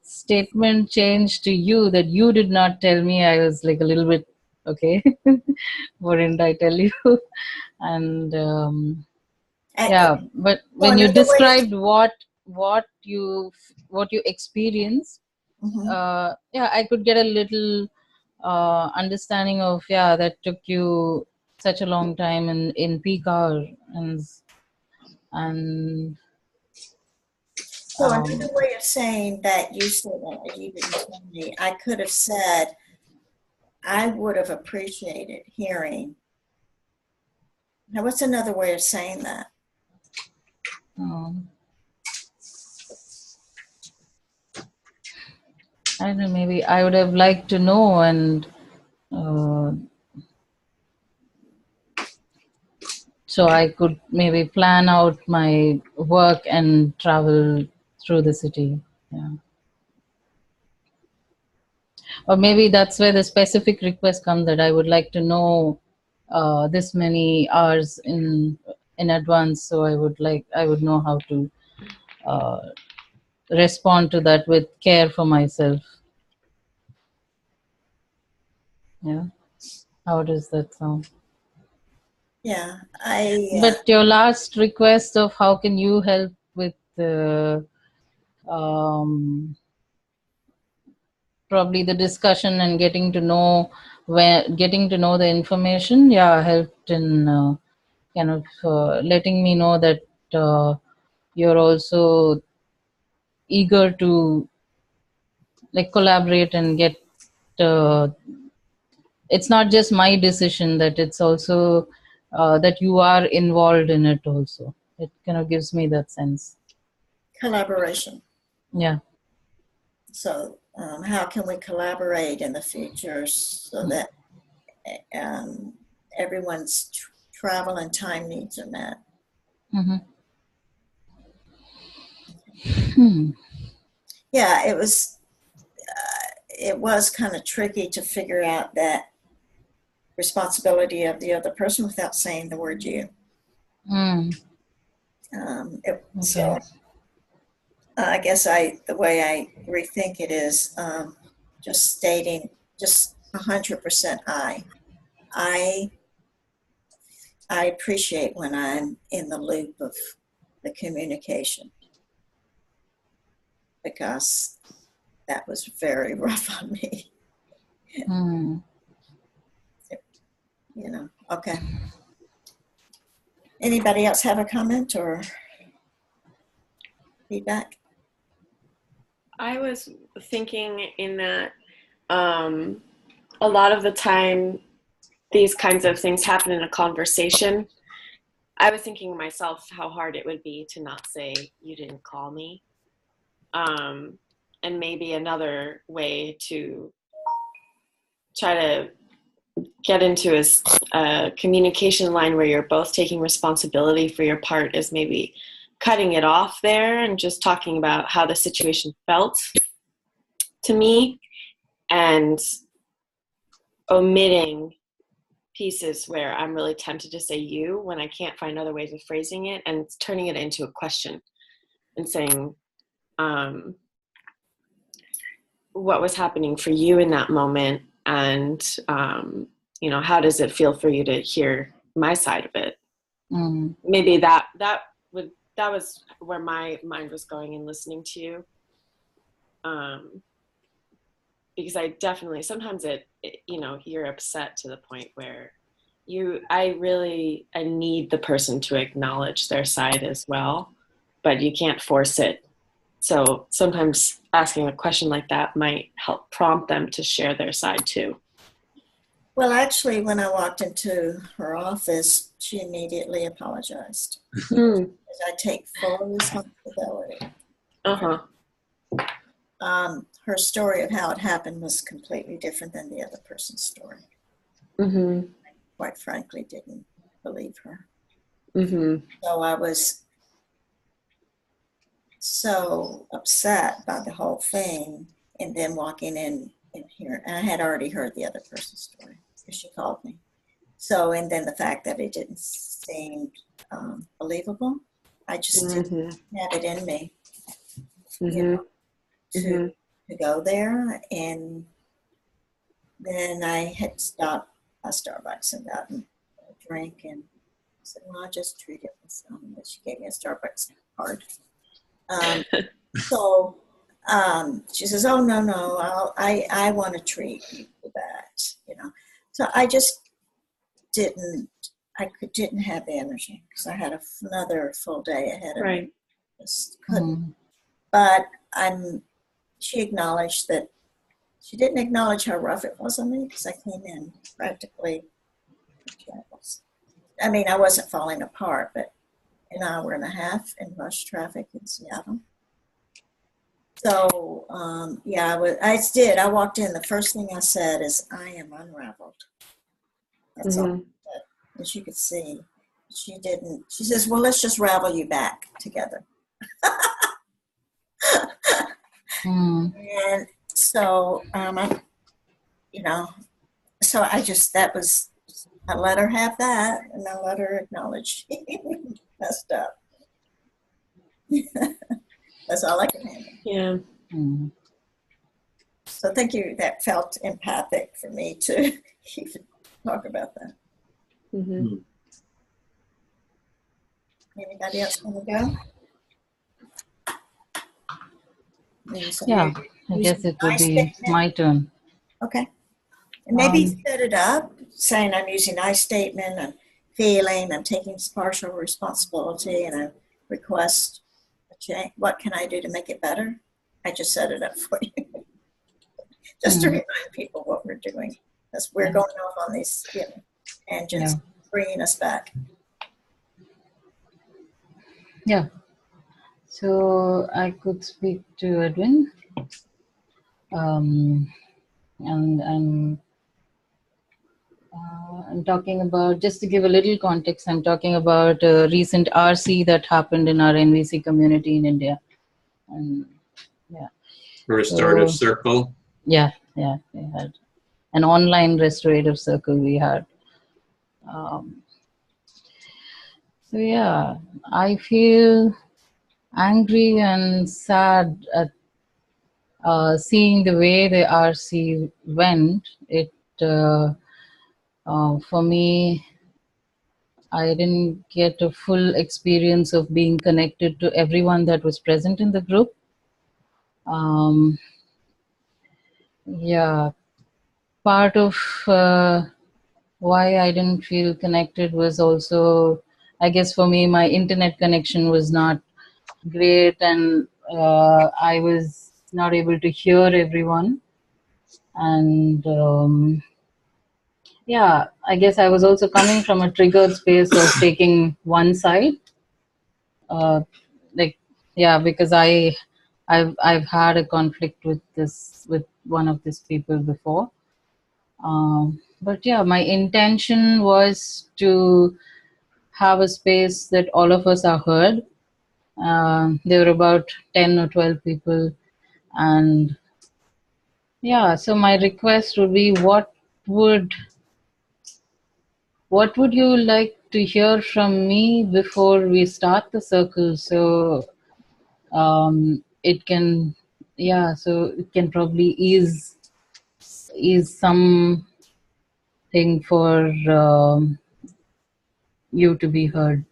statement changed to you that you did not tell me, I was like a little bit, okay, what didn't I tell you? And yeah, but when you described what you experienced, yeah, I could get a little understanding of, yeah, that took you such a long time in peak hour, and so another way of saying that you said that you didn't tell me, I could have said, I would have appreciated hearing. Now, what's another way of saying that? I don't know, maybe I would have liked to know, and so I could maybe plan out my work and travel through the city. Yeah. Or maybe that's where the specific request comes, that I would like to know this many hours in advance, so I would know how to respond to that with care for myself. Yeah. How does that sound? Yeah, But your last request of how can you help with probably the discussion and getting to know the information, yeah, helped in kind of letting me know that you're also eager to like collaborate and get it's not just my decision, that it's also that you are involved in it also. It kind of gives me that sense. Collaboration. Yeah. So how can we collaborate in the future so that everyone's travel and time needs are met? Yeah, it was kind of tricky to figure out that responsibility of the other person without saying the word you. So I guess the way I rethink it is just stating just 100% I appreciate when I'm in the loop of the communication, because that was very rough on me. You know, okay. Anybody else have a comment or feedback? I was thinking in that a lot of the time these kinds of things happen in a conversation. I was thinking to myself how hard it would be to not say, you didn't call me. And maybe another way to try to get into a communication line where you're both taking responsibility for your part is maybe cutting it off there and just talking about how the situation felt to me, and omitting pieces where I'm really tempted to say you when I can't find other ways of phrasing it, and turning it into a question and saying, what was happening for you in that moment, and how does it feel for you to hear my side of it? Maybe that was where my mind was going in listening to you, because I definitely sometimes you're upset to the point where I need the person to acknowledge their side as well, but you can't force it. So sometimes asking a question like that might help prompt them to share their side too. Well, actually, when I walked into her office, she immediately apologized. Because I take full responsibility. Uh-huh. Her story of how it happened was completely different than the other person's story. Mm-hmm. I, quite frankly, didn't believe her. Mm-hmm. So I was so upset by the whole thing, and then walking in here, and I had already heard the other person's story because she called me. So, and then the fact that it didn't seem believable, I just didn't have it in me, to go there. And then I had stopped at Starbucks and gotten a drink, and I said, well, I'll just treat it with some. But she gave me a Starbucks card. So she says, oh, no, I want to treat you for that, So I just didn't have the energy because I had another full day ahead of me. Just couldn't. But she acknowledged that she didn't acknowledge how rough it was on me because I came in practically. I mean, I wasn't falling apart, but an hour and a half in rush traffic in Seattle. So, I did. I walked in. The first thing I said is, I am unraveled. That's all. And she could see. She didn't. She says, well, let's just ravel you back together. And so, so I let her have that, and I let her acknowledge she messed up. That's all I can handle. Yeah. So thank you. That felt empathic for me to even talk about that. Anybody else want to go? Yeah, I guess it would be my turn. Okay. And maybe set it up, saying I'm using I statement, I'm feeling, I'm taking partial responsibility, and I request a change. What can I do to make it better? I just set it up for you. Just to remind people what we're doing. Because we're going off on these engines, bringing us back. Yeah. So I could speak to Edwin. And I'm talking about, just to give a little context, I'm talking about a recent RC that happened in our NVC community in India. And Restorative circle. Yeah, we had an online restorative circle we had. I feel angry and sad at seeing the way the RC went. For me, I didn't get a full experience of being connected to everyone that was present in the group. Part of why I didn't feel connected was also, I guess for me, my internet connection was not great, and I was not able to hear everyone. And I guess I was also coming from a triggered space of taking one side. Because I've had a conflict with one of these people before. But my intention was to have a space that all of us are heard. There were about 10 or 12 people, and so my request would be, what would what would you like to hear from me before we start the circle? So it can, yeah, so it can probably ease something for you to be heard.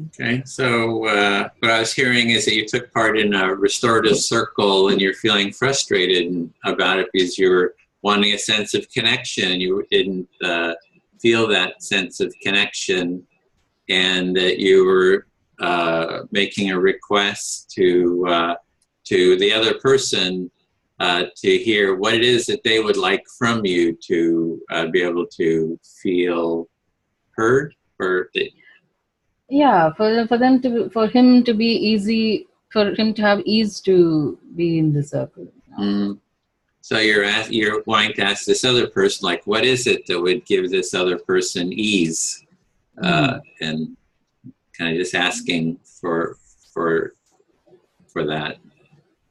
Okay, so what I was hearing is that you took part in a restorative circle and you're feeling frustrated about it because you were wanting a sense of connection and you didn't feel that sense of connection, and that you were making a request to the other person to hear what it is that they would like from you to be able to feel heard, or Yeah, for him to be easy, for him to have ease to be in the circle. So you're wanting to ask this other person, like, what is it that would give this other person ease, and kind of just asking for that.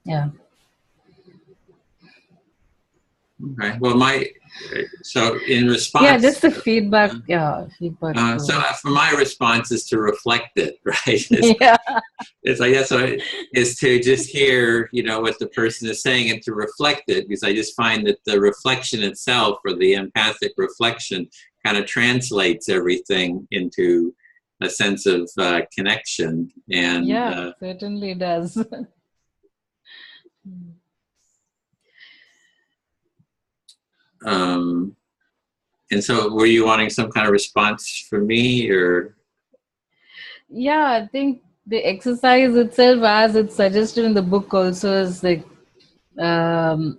Yeah. Okay. Well, so in response. Yeah, just the feedback. Yeah, feedback. So for my response is to reflect it, right? Yeah. It's like that's what is to just hear, what the person is saying and to reflect it, because I just find that the reflection itself, or the empathic reflection, kind of translates everything into a sense of connection. And yeah, certainly does. And so were you wanting some kind of response from me, or? Yeah, I think the exercise itself, as it's suggested in the book also, is like to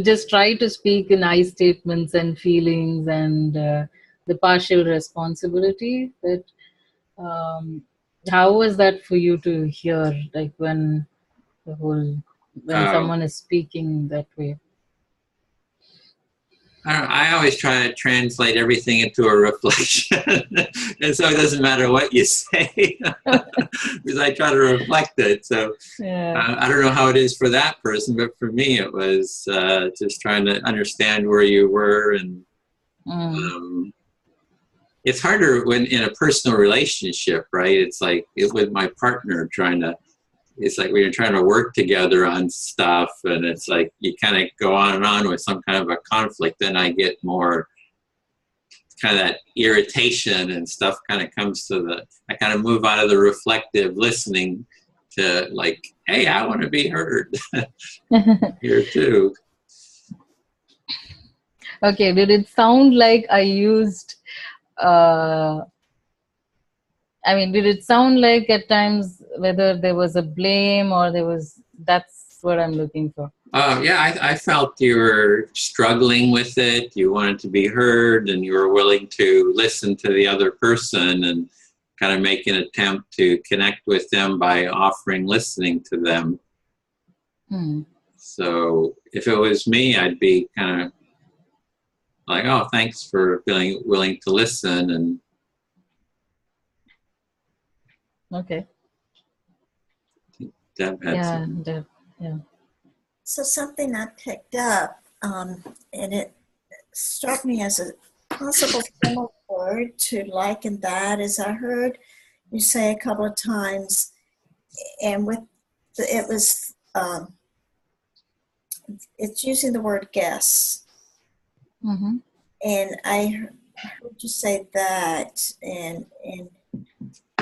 just try to speak in I statements and feelings and the partial responsibility. That how was that for you to hear, like when someone is speaking that way? I always try to translate everything into a reflection, and so it doesn't matter what you say, because I try to reflect it. So I don't know how it is for that person, but for me, it was just trying to understand where you were, and it's harder when in a personal relationship, right? It's like with my partner it's like when you're trying to work together on stuff, and it's like you kind of go on and on with some kind of a conflict, then I get more kind of that irritation and stuff kind of comes to I kind of move out of the reflective listening to like, hey, I want to be heard here too. Okay, did it sound like I used did it sound like at times whether there was a blame or that's what I'm looking for? Yeah, I felt you were struggling with it. You wanted to be heard, and you were willing to listen to the other person and kind of make an attempt to connect with them by offering listening to them. So if it was me, I'd be kind of like, oh, thanks for feeling willing to listen. And okay. Deb had Deb, yeah. So something I picked up, and it struck me as a possible similar word to liken that, as I heard you say a couple of times, and it's using the word guess. Mm-hmm. And I heard you say that, and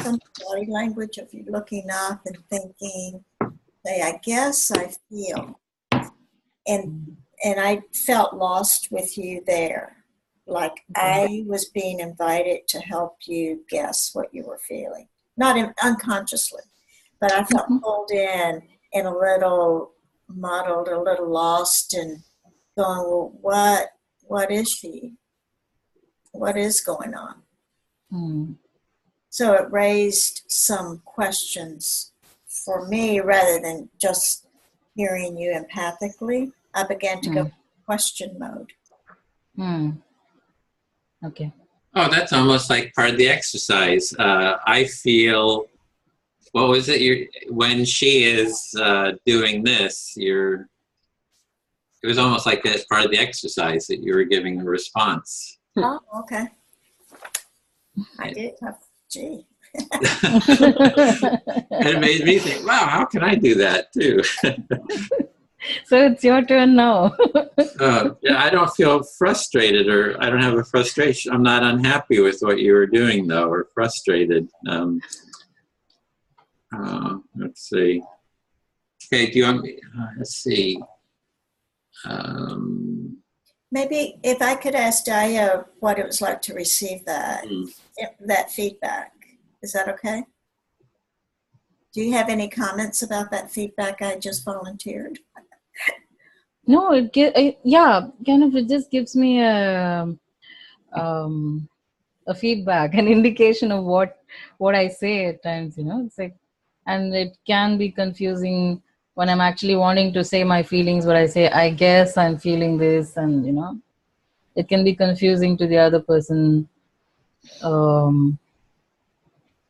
some body language of you looking up and thinking, say, I guess I feel. And I felt lost with you there. Like I was being invited to help you guess what you were feeling. Not unconsciously, but I felt pulled in and a little muddled, a little lost, and going, well, what is she? What is going on? So it raised some questions for me rather than just hearing you empathically. I began to go question mode. Okay. Oh, that's almost like part of the exercise. I feel, what was it? When she is doing this, it was almost like as part of the exercise that you were giving a response. Oh, okay. I did. Gee. And it made me think, wow, how can I do that too? So it's your turn now. Yeah, I don't feel frustrated, or I don't have a frustration. I'm not unhappy with what you were doing, though, or frustrated. Let's see. Okay, do you want me? Let's see. Maybe if I could ask Daya what it was like to receive that feedback. Is that okay? Do you have any comments about that feedback I just volunteered? No, yeah, kind of, it just gives me a feedback, an indication of what I say at times, it's like, and it can be confusing when I'm actually wanting to say my feelings, but I say, I guess I'm feeling this, and it can be confusing to the other person.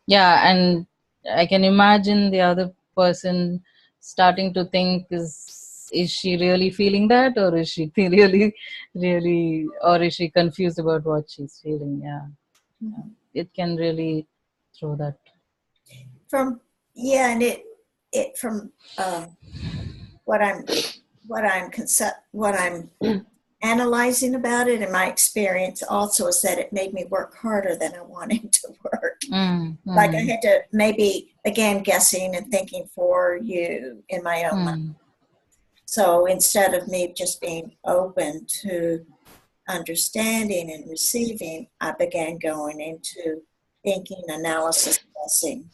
Yeah, and I can imagine the other person starting to think, is she really feeling that, or is she really, or is she confused about what she's feeling? Yeah, it can really throw that. And it from what I'm analyzing about it, and my experience also is that it made me work harder than I wanted to work. Like I had to, maybe again, guessing and thinking for you in my own mind. So instead of me just being open to understanding and receiving, I began going into thinking, analysis, guessing,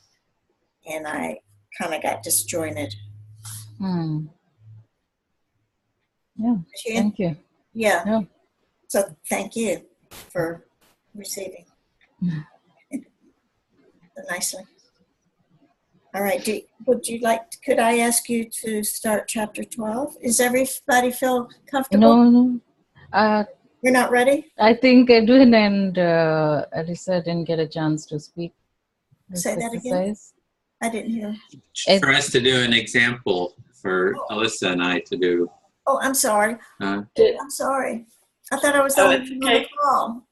and I kind of got disjointed. Yeah, thank you. Yeah. So thank you for receiving so nicely. All right. Could I ask you to start chapter 12? Is everybody feel comfortable? No. You're not ready? I think Edwin and Alyssa didn't get a chance to speak. Say that again? I didn't hear. For us to do an example for Alyssa and I to do. Oh, I'm sorry. I'm sorry. I thought I was the only one on the call.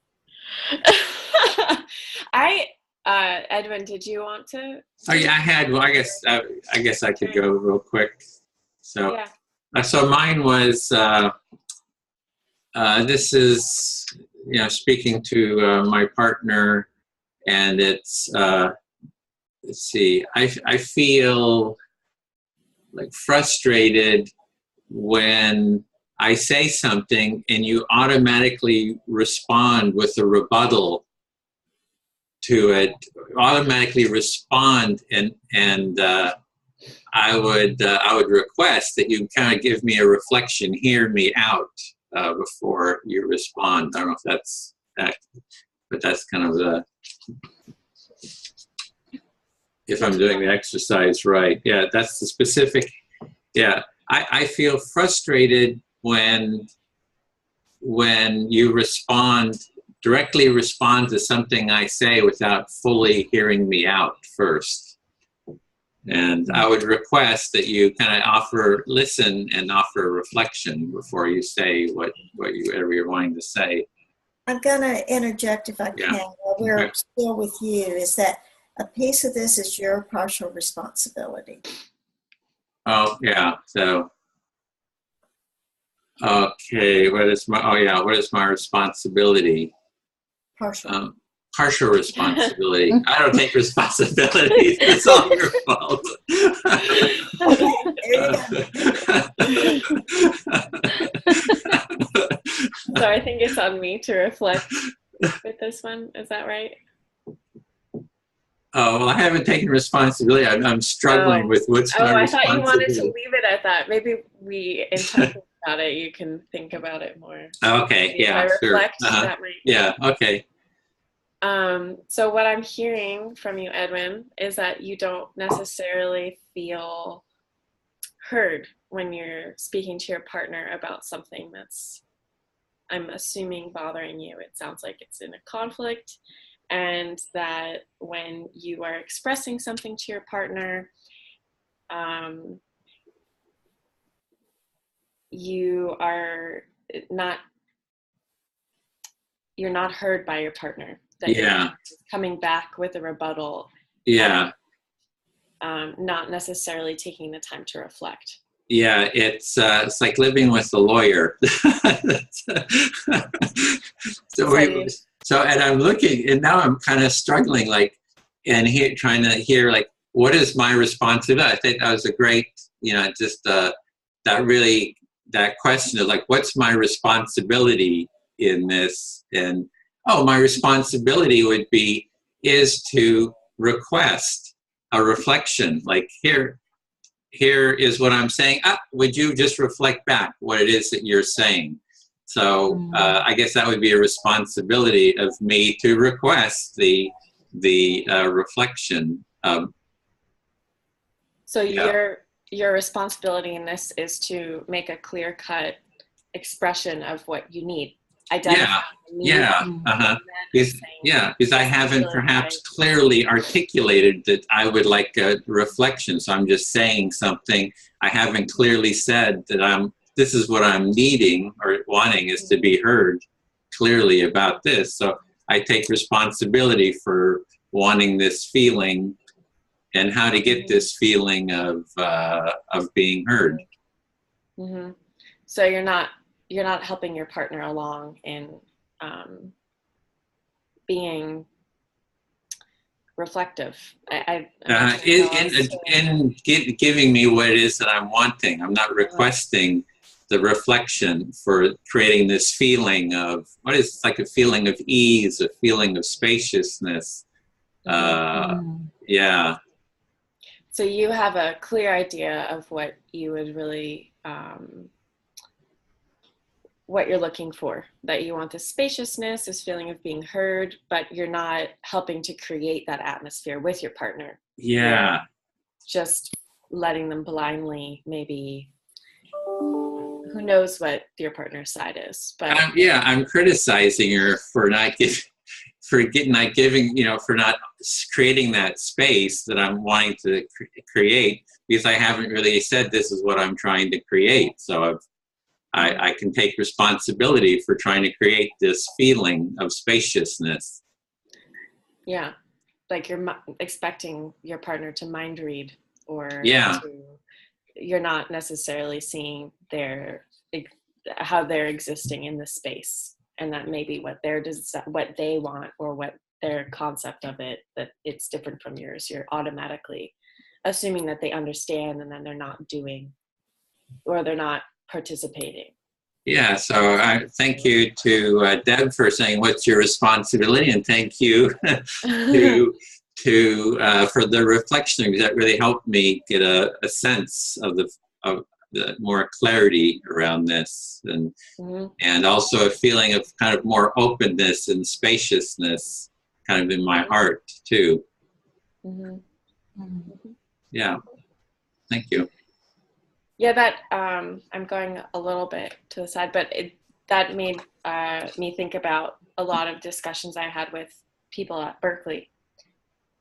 Edwin, did you want to? Oh yeah, I had. Well, I guess I could go real quick. So, so mine was. This is speaking to my partner, and it's. Let's see. I feel like frustrated when I say something and you automatically respond with a rebuttal to it, automatically respond, and I would request that you kind of give me a reflection, hear me out before you respond. I don't know if that's that, but that's kind of the, if I'm doing the exercise right. Yeah, that's the specific. Yeah, I feel frustrated when you directly respond to something I say without fully hearing me out first. And I would request that you kind of listen and offer a reflection before you say whatever you're wanting to say. I'm going to interject if I can. While we're still with you, is that a piece of this is your partial responsibility. Oh, yeah. So, okay. What is my responsibility? Partial. Partial responsibility. I don't take responsibility. It's all your fault. Okay, there you go. So I think it's on me to reflect with this one. Is that right? Oh, well, I haven't taken responsibility. I'm struggling with what's my responsibility. I thought you wanted to leave it at that. Maybe in talking about it, you can think about it more. Okay, maybe yeah, if I reflect, sure. that might. Yeah, okay. So what I'm hearing from you, Edwin, is that you don't necessarily feel heard when you're speaking to your partner about something that's, I'm assuming, bothering you. It sounds like it's in a conflict, and that when you are expressing something to you are not, you're not heard by your partner, that Yeah. you're coming back with a rebuttal, Yeah. not necessarily taking the time to reflect. Yeah, it's like living with a lawyer. And I'm looking, and now I'm kind of struggling, like, and here trying to hear, like, what is my responsibility? I think that was a great, just that question of, like, what's my responsibility in this? And my responsibility is to request a reflection, like, here is what I'm saying. Would you just reflect back what it is that you're saying? So I guess that would be a responsibility of me to request the reflection. So your responsibility in this is to make a clear-cut expression of what you need. Identify the need. Because I haven't perhaps clearly articulated that I would like a reflection. So I'm just saying something. I haven't clearly said that this is what I'm needing or wanting, is to be heard clearly about this. So I take responsibility for wanting this feeling and how to get this feeling of being heard. Mm-hmm. So you're not helping your partner along in being reflective. Giving me what it is that I'm wanting. I'm not requesting the reflection for creating this feeling of what is like a feeling of ease, a feeling of spaciousness. Yeah. So you have a clear idea of what you would really, what you're looking for, that you want this spaciousness, this feeling of being heard, but you're not helping to create that atmosphere with your partner. Yeah. You're just letting them blindly, maybe, who knows what your partner's side is, but I'm criticizing her for not creating that space that I'm wanting to create, because I haven't really said this is what I'm trying to create. So I can take responsibility for trying to create this feeling of spaciousness. Yeah, like you're expecting your partner to mind read, or you're not necessarily seeing how they're existing in the space, and that maybe what they want, or what their concept of it, that it's different from yours. You're automatically assuming that they understand, and then they're not doing, or they're not participating. Yeah, so I thank you to Deb for saying what's your responsibility, and thank you for the reflection, because that really helped me get a sense of the more clarity around this, and also a feeling of kind of more openness and spaciousness kind of in my heart too. Yeah, thank you. Yeah, that I'm going a little bit to the side, but that made me think about a lot of discussions I had with people at Berkeley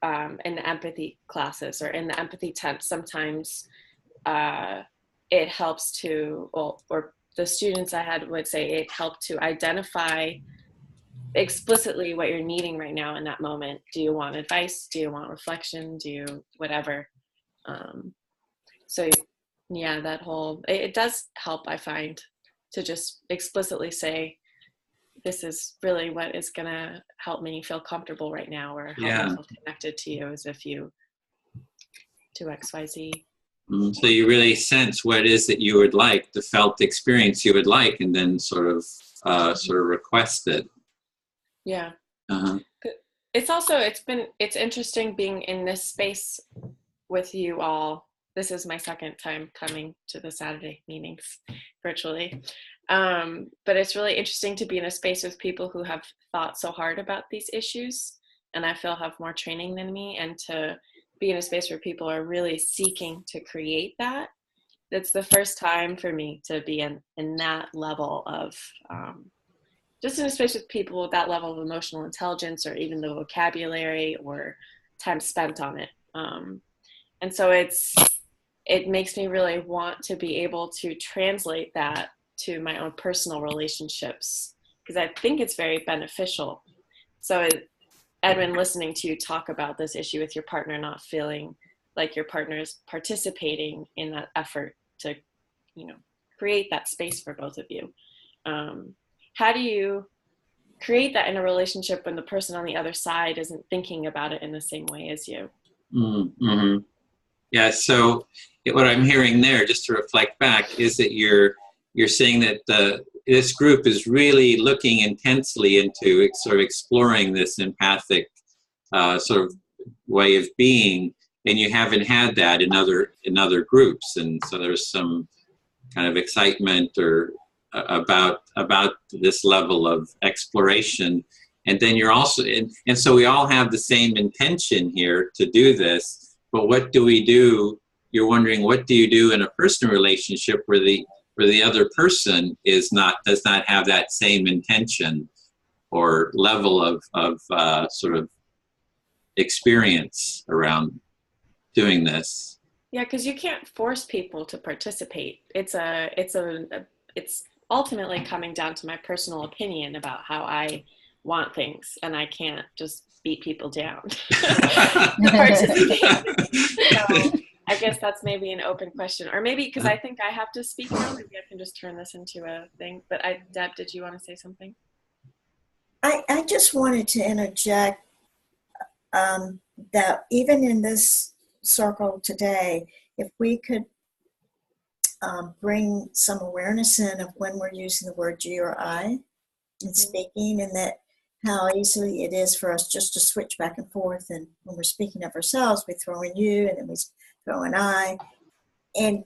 in the empathy classes, or in the empathy tent. Sometimes it helps to, or the students I had would say it helped to identify explicitly what you're needing right now in that moment. Do you want advice? Do you want reflection? Do you whatever? So yeah, that whole, it does help, I find, to just explicitly say, this is really what is going to help me feel comfortable right now, or help me feel connected to you, as if you do XYZ. So you really sense what it is that you would like, the felt experience you would like, and then sort of request it. Yeah. It's also, it's interesting being in this space with you all. This is my second time coming to the Saturday meetings virtually. But it's really interesting to be in a space with people who have thought so hard about these issues, and I feel have more training than me, and to be in a space where people are really seeking to create that. It's the first time for me to be in that level of, just in a space with people with that level of emotional intelligence, or even the vocabulary or time spent on it. And so it makes me really want to be able to translate that to my own personal relationships, because I think it's very beneficial. So Edwin, listening to you talk about this issue with your partner not feeling like your partner is participating in that effort to, create that space for both of you. How do you create that in a relationship when the person on the other side isn't thinking about it in the same way as you? Mm-hmm. Yeah, so what I'm hearing there, just to reflect back, is that you're saying that this group is really looking intensely into sort of exploring this empathic sort of way of being, and you haven't had that in other groups, and so there's some kind of excitement or about this level of exploration. And then you're also, and so we all have the same intention here to do this, but what do we do? You're wondering, what do you do in a personal relationship where the other person does not have that same intention or level of sort of experience around doing this? Yeah, because you can't force people to participate. It's ultimately coming down to my personal opinion about how I want things, and I can't just beat people down to participate. So I guess that's maybe an open question, or maybe because I think I have to speak now, maybe I can just turn this into a thing. But Deb, did you want to say something? I just wanted to interject that even in this circle today, if we could bring some awareness in of when we're using the word you or I in speaking, and that how easily it is for us just to switch back and forth, and when we're speaking of ourselves we throw in you and then we throw in I, and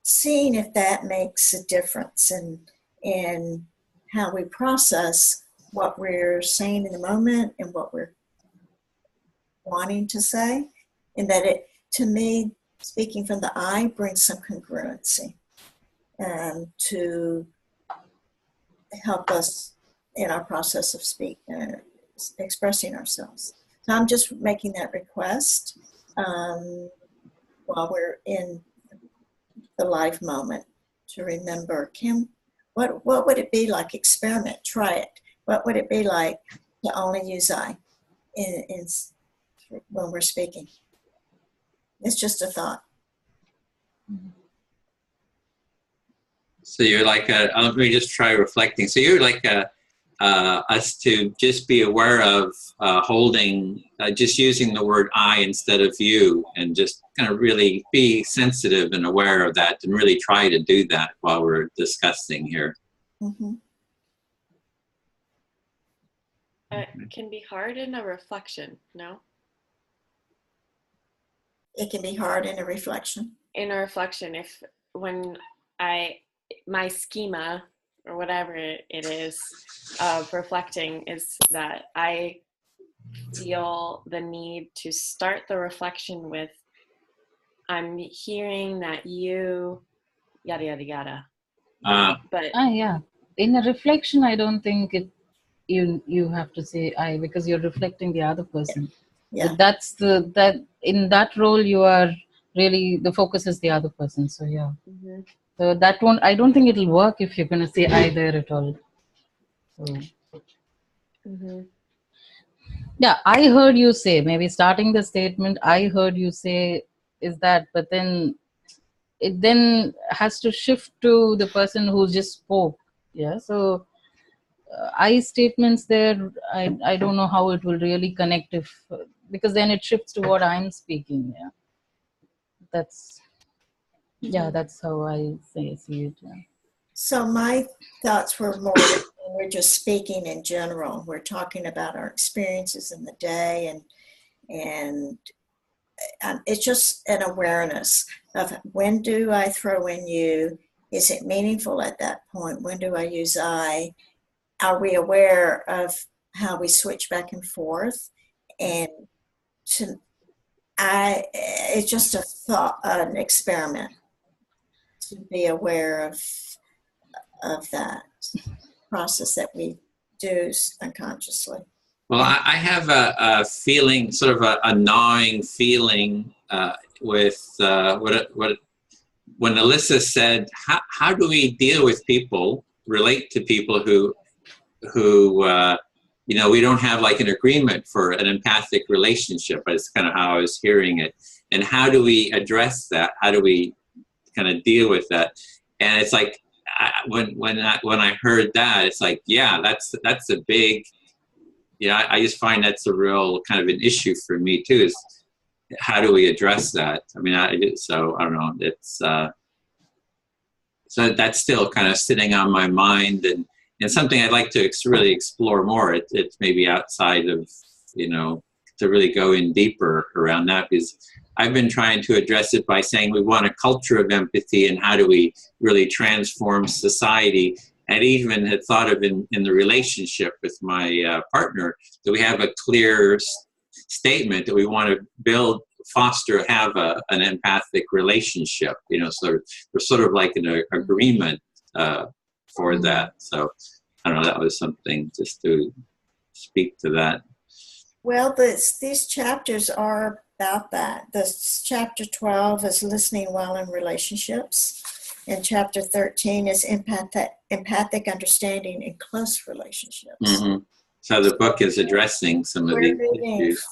seeing if that makes a difference in how we process what we're saying in the moment and what we're wanting to say. And that it, to me, speaking from the I brings some congruency to help us in our process of expressing ourselves. So I'm just making that request while we're in the live moment to remember, Kim, what would it be like? Experiment, try it. What would it be like to only use I when we're speaking? It's just a thought. So you're like let me just try reflecting. So you're like us to just be aware of holding, just using the word I instead of you, and just kind of really be sensitive and aware of that, and really try to do that while we're discussing here. Mm-hmm. It can be hard in a reflection, no? It can be hard in a reflection. In a reflection, when my schema or whatever it is of reflecting is that I feel the need to start the reflection with, I'm hearing that you, yada, yada, yada. But yeah. In a reflection, I don't think you have to say I, because you're reflecting the other person. Yeah. But that in that role you are really, the focus is the other person. So yeah. Mm-hmm. So that won't, I don't think it'll work if you're gonna say I there at all. So mm-hmm. yeah, I heard you say, maybe starting the statement, I heard you say is that, but then it then has to shift to the person who just spoke. Yeah. So I statements there, I don't know how it will really connect because then it shifts to what I'm speaking. Yeah. That's how I see it. Yeah. So my thoughts were more when we're just speaking in general. We're talking about our experiences in the day, and it's just an awareness of when do I throw in you? Is it meaningful at that point? When do I use I? Are we aware of how we switch back and forth? And it's just a thought, an experiment to be aware of that process that we do unconsciously. Well, I have a feeling, sort of a gnawing feeling when Alyssa said, how do we deal with people, relate to people who we don't have like an agreement for an empathic relationship. That's kind of how I was hearing it. And how do we address that? How do we kind of deal with that? And it's like, when I heard that, it's like, yeah, that's a big, I just find that's a real kind of an issue for me too, is how do we address that? I mean, I don't know. It's, so that's still kind of sitting on my mind, and something I'd like to really explore more. It's maybe outside of, to really go in deeper around that, because I've been trying to address it by saying we want a culture of empathy, and how do we really transform society. And even had thought of in the relationship with my partner, that we have a clear statement that we want to have an empathic relationship, so we're sort of like an agreement for that. So I don't know, that was something just to speak to that. Well, these chapters are about that. Chapter 12 is listening well in relationships, and chapter 13 is empathic understanding in close relationships. Mm-hmm. So the book is addressing some of these issues.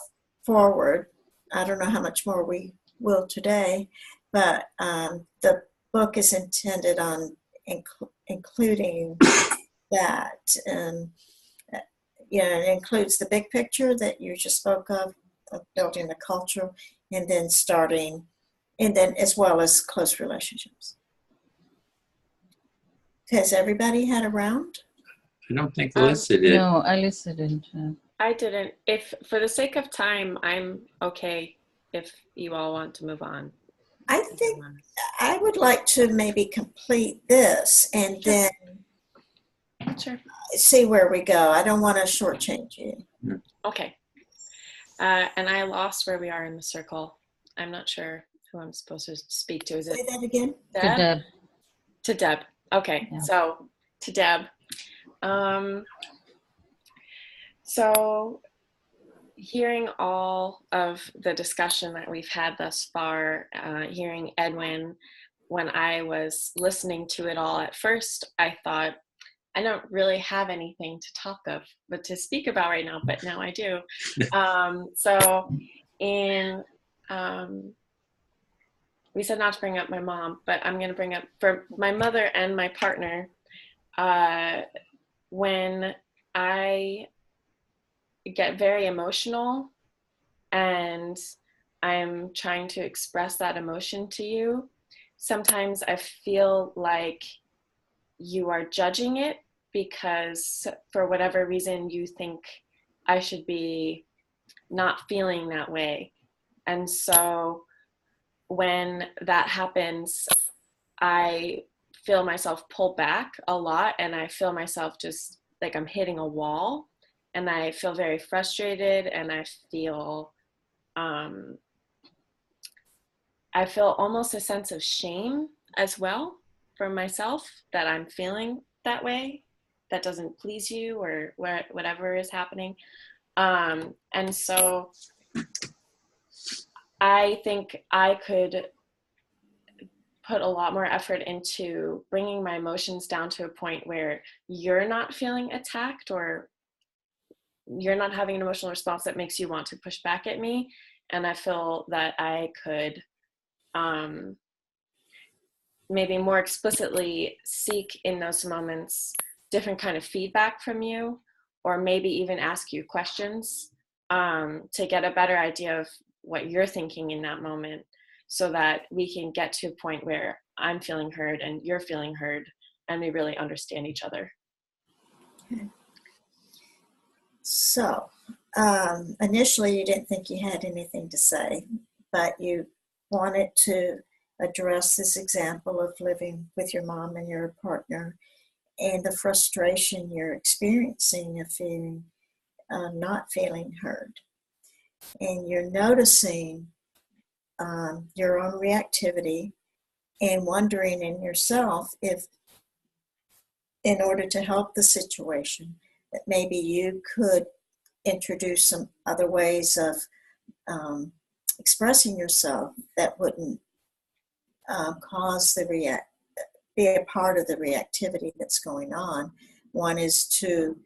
Forward. I don't know how much more we will today, but the book is intended on including that. And it includes the big picture that you just spoke of building the culture, and then as well as close relationships. Has everybody had a round? I don't think Alyssa did. No, Alyssa didn't. I didn't. If for the sake of time, I'm okay if you all want to move on. I think I would like to maybe complete this and then see where we go. I don't want to shortchange you. Okay. And I lost where we are in the circle. I'm not sure who I'm supposed to speak to. Is it? Say that again. Deb? To Deb. To Deb. Okay. Yeah. So to Deb. So hearing all of the discussion that we've had thus far, hearing Edwin, when I was listening to it all at first, I thought, I don't really have anything to talk of, but to speak about right now, but now I do. We said not to bring up my mom, but I'm going to bring up for my mother and my partner. When I get very emotional and I'm trying to express that emotion to you, sometimes I feel like you are judging it because for whatever reason you think I should be not feeling that way. And so when that happens, I feel myself pull back a lot, and I feel myself just like I'm hitting a wall, and I feel very frustrated, and I feel almost a sense of shame as well for myself that I'm feeling that way, that doesn't please you or whatever is happening. And so I think I could put a lot more effort into bringing my emotions down to a point where you're not feeling attacked or you're not having an emotional response that makes you want to push back at me. And I feel that I could maybe more explicitly seek in those moments different kind of feedback from you, or maybe even ask you questions to get a better idea of what you're thinking in that moment, so that we can get to a point where I'm feeling heard and you're feeling heard and we really understand each other. Okay. So initially you didn't think you had anything to say, but you wanted to address this example of living with your mom and your partner and the frustration you're experiencing of feeling not feeling heard. And you're noticing your own reactivity and wondering in yourself if, in order to help the situation, that maybe you could introduce some other ways of expressing yourself that wouldn't cause be a part of the reactivity that's going on. One is to,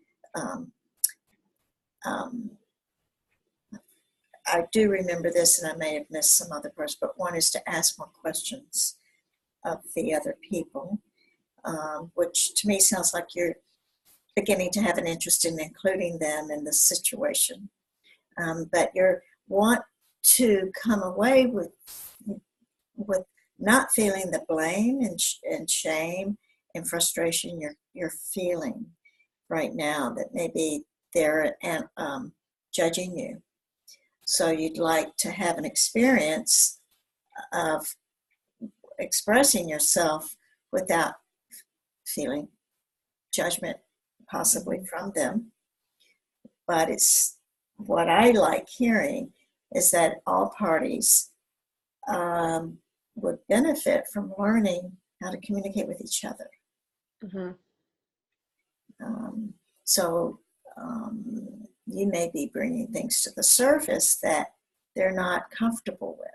I do remember this, and I may have missed some other parts, but one is to ask more questions of the other people, which to me sounds like you're beginning to have an interest in including them in the situation. But you want to come away with not feeling the blame and shame and frustration you're feeling right now, that maybe they're judging you. So you'd like to have an experience of expressing yourself without feeling judgment possibly from them. But it's what I like hearing is that all parties would benefit from learning how to communicate with each other. Mm-hmm. So you may be bringing things to the surface that they're not comfortable with,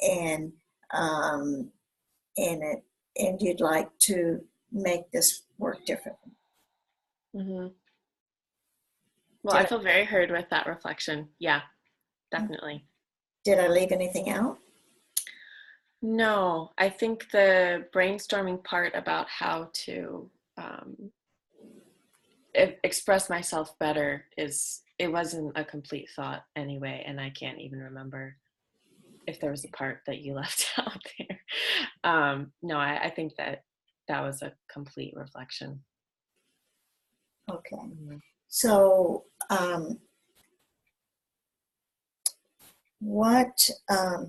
and you'd like to make this work differently. Mm-hmm. Well, I feel very heard with that reflection. Yeah, definitely. Did I leave anything out? No, I think the brainstorming part about how to express myself better it wasn't a complete thought anyway, and I can't even remember if there was a part that you left out there. No, I think that was a complete reflection. Okay. Mm-hmm. So what I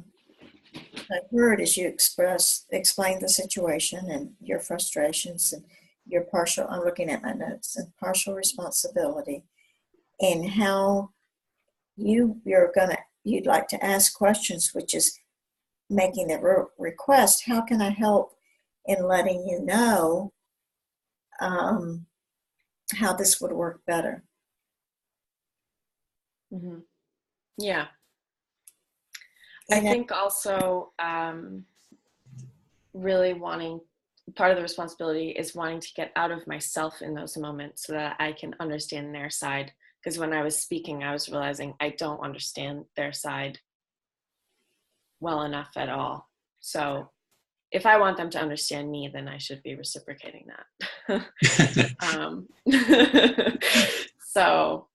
heard is you explain the situation and your frustrations and your partial, I'm looking at my notes, and partial responsibility, and how you'd like to ask questions, which is making the request, how can I help in letting you know how this would work better? Mm-hmm. Yeah. I think also really part of the responsibility is wanting to get out of myself in those moments so that I can understand their side. Because when I was speaking, I was realizing I don't understand their side well enough at all. So if I want them to understand me, then I should be reciprocating that. So.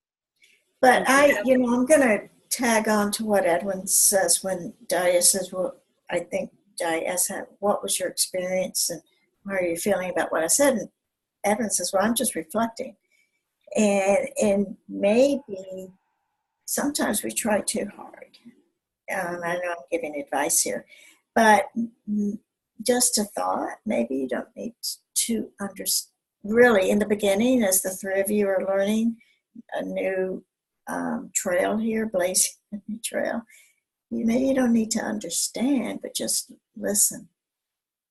But I'm going to tag on to what Edwin says when Dia says, well, I think Dia asked, what was your experience and how are you feeling about what I said? And Edwin says, well, I'm just reflecting. And maybe sometimes we try too hard. I know I'm giving advice here, but just a thought, maybe you don't need to understand. Really, in the beginning, as the three of you are learning a new trail here, blazing a new trail, maybe you don't need to understand, but just listen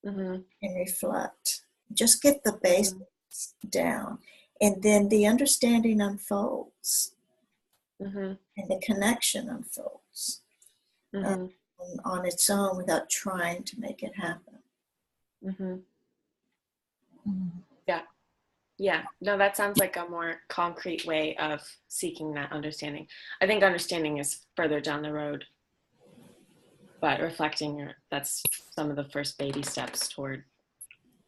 and reflect. Just get the basics down, and then the understanding unfolds, and the connection unfolds on its own without trying to make it happen. Yeah, no, that sounds like a more concrete way of seeking that understanding. I think understanding is further down the road, but reflecting, that's some of the first baby steps toward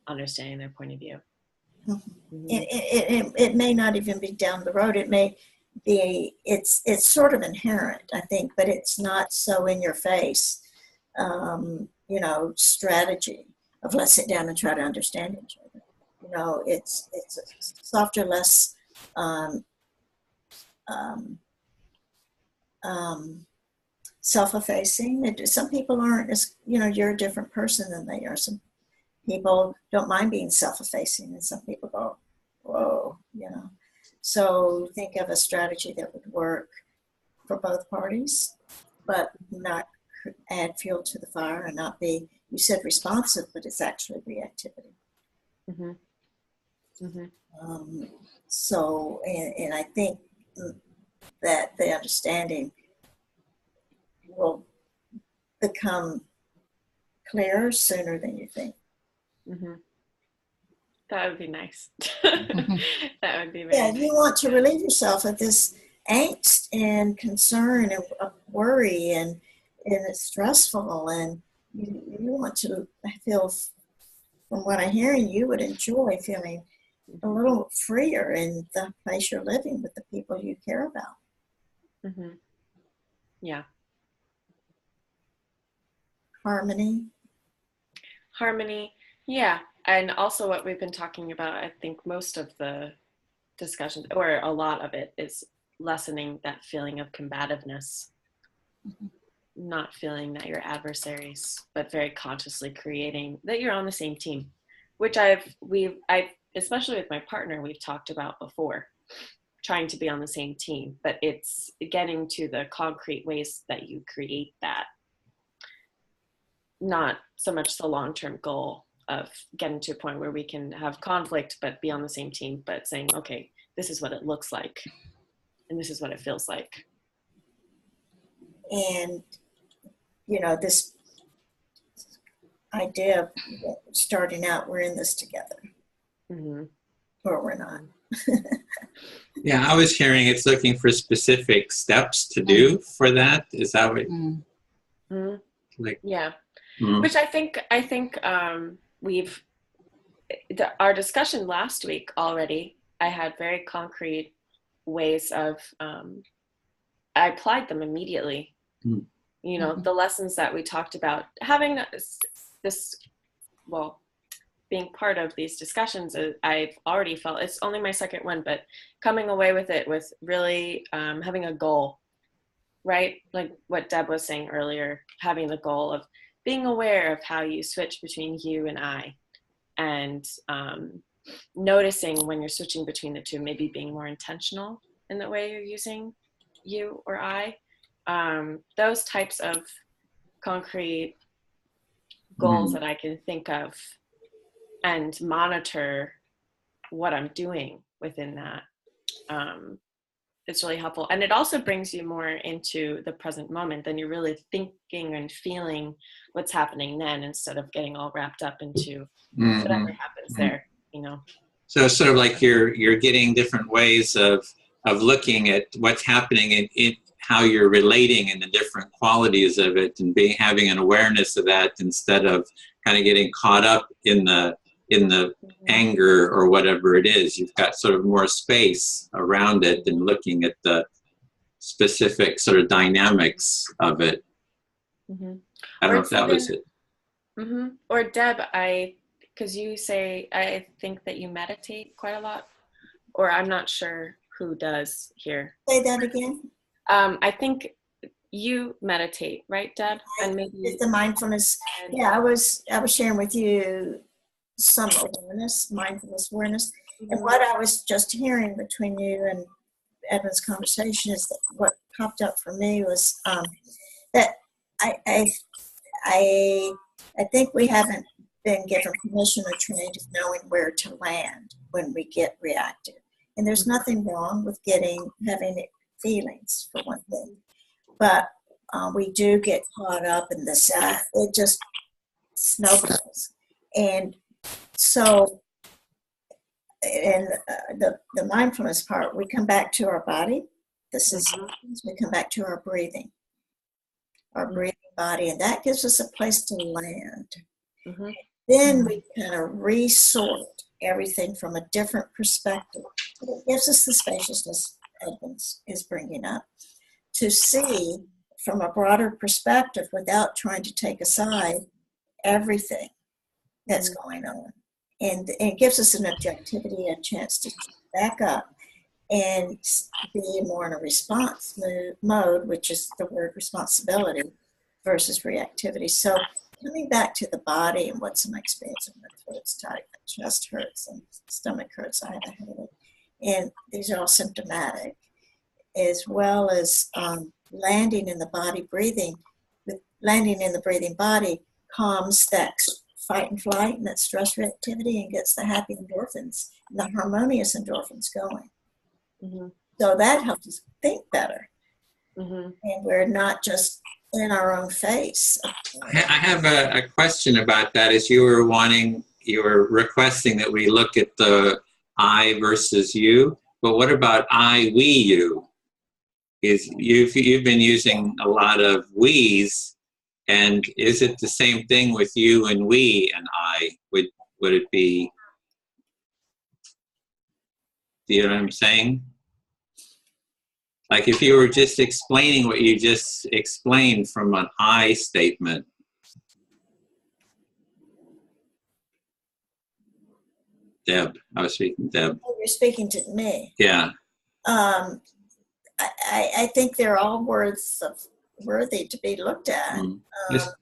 understanding their point of view. It may not even be down the road. It may be, it's sort of inherent, I think, but it's not so in your face, strategy of let's sit down and try to understand each other. It's softer, less self-effacing. Some people aren't as, you're a different person than they are. Some people don't mind being self-effacing, and some people go, whoa, So think of a strategy that would work for both parties, but not add fuel to the fire and not be, you said responsive, but it's actually reactivity. So, and I think that the understanding will become clearer sooner than you think. Mm-hmm. That would be nice. That would be very Yeah, nice. you want to relieve yourself of this angst and concern and worry, and it's stressful, and you want to feel, from what I'm hearing, you would enjoy feeling a little freer in the place you're living with the people you care about. Mm-hmm. Yeah. Harmony. Yeah. And also what we've been talking about, I think most of the discussions, or a lot of it, is lessening that feeling of combativeness. Mm-hmm. Not feeling that you're adversaries, but very consciously creating that you're on the same team, which I've especially with my partner, we've talked about before, trying to be on the same team, but it's getting to the concrete ways that you create that, not so much the long-term goal of getting to a point where we can have conflict but be on the same team, but saying, okay, this is what it looks like and this is what it feels like. And this idea of starting out, we're in this together, Mm-hmm. or we're not. Yeah, I was hearing it's looking for specific steps to do for that. Is that what? Mm-hmm. Like? Yeah. Mm. Which I think our discussion last week already, I had very concrete ways of, I applied them immediately. Mm. The lessons that we talked about, having being part of these discussions, I've already felt, it's only my second one, but coming away with it with really having a goal, right? Like what Deb was saying earlier, having the goal of being aware of how you switch between you and I, and noticing when you're switching between the two, maybe being more intentional in the way you're using you or I. Those types of concrete goals that I can think of and monitor what I'm doing within that. It's really helpful. And it also brings you more into the present moment. Then you're really thinking and feeling what's happening then, instead of getting all wrapped up into whatever happens there, So it's sort of like you're getting different ways of looking at what's happening in how you're relating and the different qualities of it, and having an awareness of that, instead of kind of getting caught up in the anger or whatever it is. You've got sort of more space around it and looking at the specific sort of dynamics of it. Mm-hmm. I don't know if that was it. Mm-hmm. Or Deb, because you say, I think that you meditate quite a lot, or I'm not sure who does here. Say that again. I think you meditate, right, Deb? And maybe it's the mindfulness. Yeah, I was sharing with you some mindfulness awareness. Mm-hmm. And what I was just hearing between you and Edwin's conversation is that what popped up for me was that I think we haven't been given permission or trained of knowing where to land when we get reactive. And there's nothing wrong with having feelings, for one thing. But we do get caught up in this, it just snowballs. And so in the mindfulness part, we come back to our body, the sensations, we come back to our breathing body, and that gives us a place to land. Mm-hmm. Then we kind of resort everything from a different perspective. It gives us the spaciousness Edwin is bringing up, to see from a broader perspective without trying to take aside everything that's going on. And it gives us an objectivity, a chance to back up and be more in a response mode, which is the word responsibility versus reactivity. So coming back to the body and what's my experience of my throat's tight, my chest hurts and stomach hurts, I have a headache. And these are all symptomatic, as well as landing in the body, breathing. With landing in the breathing body calms that fight and flight and that stress reactivity and gets the happy endorphins and the harmonious endorphins going. Mm-hmm. So that helps us think better. Mm-hmm. and we're not just in our own face. I have a question about that. As you were requesting that we look at the I versus you, but what about I, we, you? You've been using a lot of we's, and is it the same thing with you and we and I? Would it be? Do you know what I'm saying? Like if you were just explaining what you just explained from an I statement. Deb, I was speaking to Deb. Oh, you're speaking to me. Yeah. I think they're all worthy to be looked at. But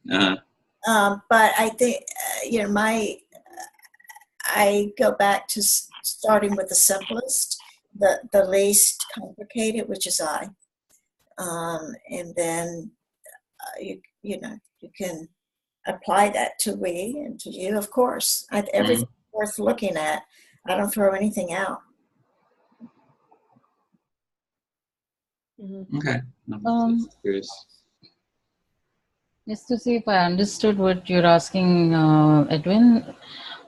I think, I go back to starting with the simplest, the least complicated, which is I. And then, you can apply that to we and to you, of course. Everything worth looking at. I don't throw anything out. Okay. Just to see if I understood what you're asking, Edwin.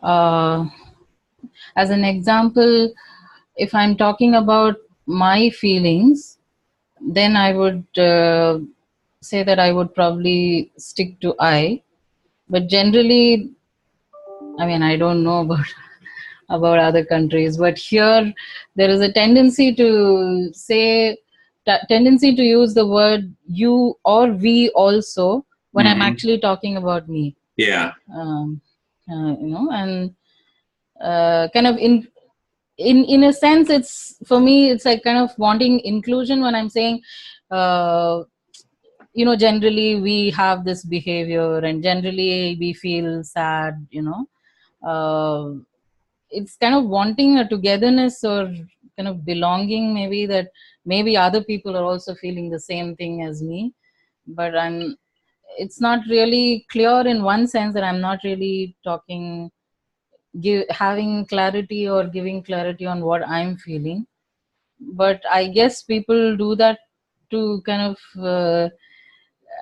As an example, if I'm talking about my feelings, then I would say that I would probably stick to I. But generally, I mean, I don't know about other countries, but here there is a tendency to use the word you or we also when I'm actually talking about me. Yeah. And kind of in a sense, it's for me, it's like kind of wanting inclusion when I'm saying, generally we have this behavior and generally we feel sad, it's kind of wanting a togetherness or kind of belonging, maybe other people are also feeling the same thing as me, but it's not really clear in one sense that I'm not really having clarity or giving clarity on what I'm feeling. But I guess people do that to kind of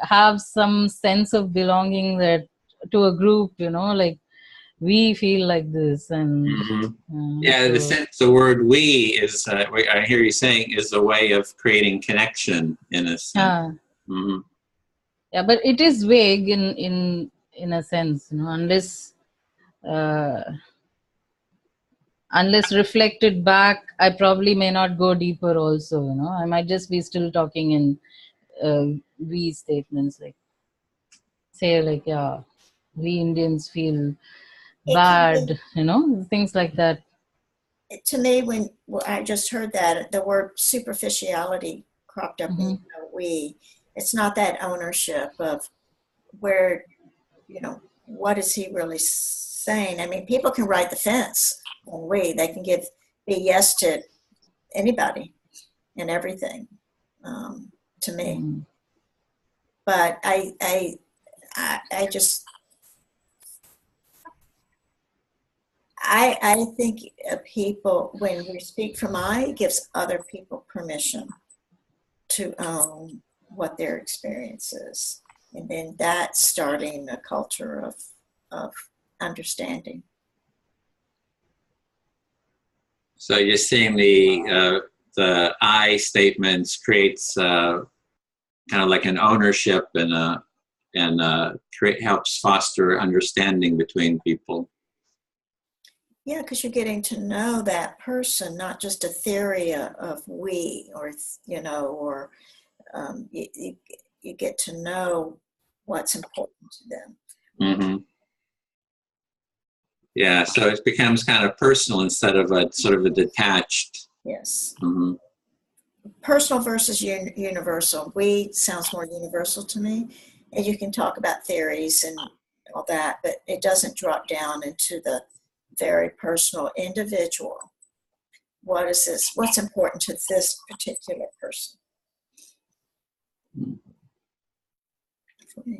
have some sense of belonging to a group, like we feel like this. And the word we is, I hear you saying, is a way of creating connection in a sense. Yeah, but it is vague in a sense, unless reflected back, I probably may not go deeper also, I might just be still talking in we statements, like say like, yeah, we Indians feel bad, things like that. To me, when I just heard that, the word superficiality cropped up in we. It's not that ownership of where, what is he really saying? I mean, people can ride the fence on we. They can be yes to anybody and everything, to me. But I think people, when we speak from I, it gives other people permission to own what their experience is. And then that's starting a culture of understanding. So you're seeing the I statements creates kind of like an ownership and helps foster understanding between people. Yeah, because you're getting to know that person, not just a theory of we, or you get to know what's important to them. Yeah, so it becomes kind of personal instead of a sort of a detached. Yes. Personal versus universal. We sounds more universal to me, and you can talk about theories and all that, but it doesn't drop down into the very personal individual. What is this? What's important to this particular person?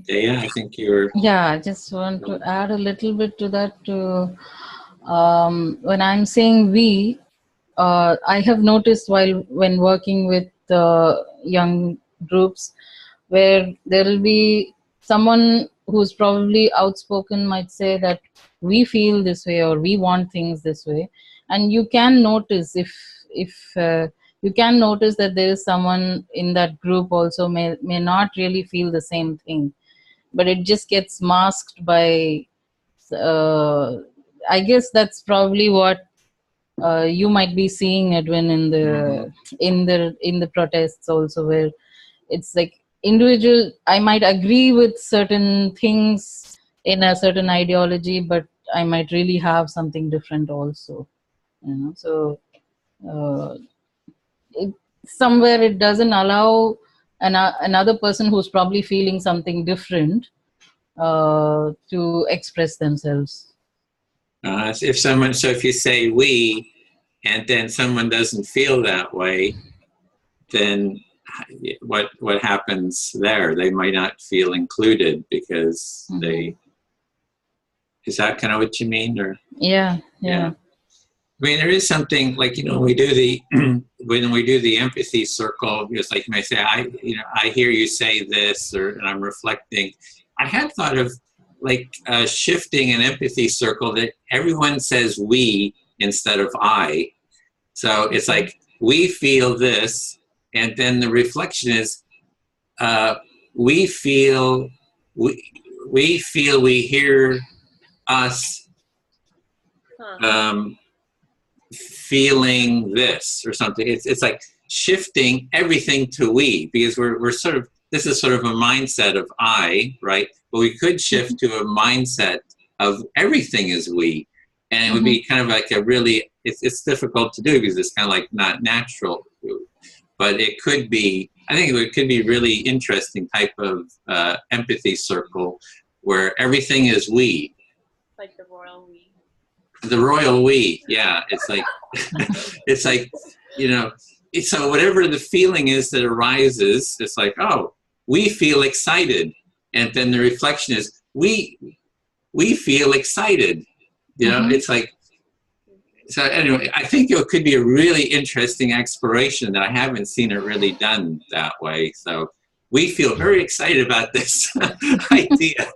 Yeah, I think you're. Yeah, I just want to add a little bit to that too. When I'm saying we, I have noticed when working with young groups where there will be someone who's probably outspoken might say that we feel this way or we want things this way, and you can notice if you can notice that there is someone in that group also may not really feel the same thing, but it just gets masked by I guess that's probably what you might be seeing, Edwin, in the protests also, where it's like individual. I might agree with certain things in a certain ideology, but I might really have something different also. So somewhere it doesn't allow another person who's probably feeling something different to express themselves. If you say we, and then someone doesn't feel that way, then what happens there? They might not feel included because they. Is that kind of what you mean, or? Yeah. I mean, there is something like, when we do the empathy circle, it's like you may say, I hear you say this, and I'm reflecting. I had thought of like shifting an empathy circle that everyone says we instead of I. So it's like, we feel this, and then the reflection is, we hear us feeling this or something. It's like shifting everything to we, because we're sort of, this is sort of a mindset of I, right? But we could shift to a mindset of everything is we, and it would be kind of like a really, it's difficult to do because it's kind of like not natural, but it could be, I think it could be really interesting type of empathy circle where everything is we. Like the royal we. The royal we, yeah. It's like, it's like, so whatever the feeling is that arises, it's like, oh, we feel excited. And then the reflection is, we feel excited. It's like, so anyway, I think it could be a really interesting exploration that I haven't seen it really done that way. So we feel very excited about this idea.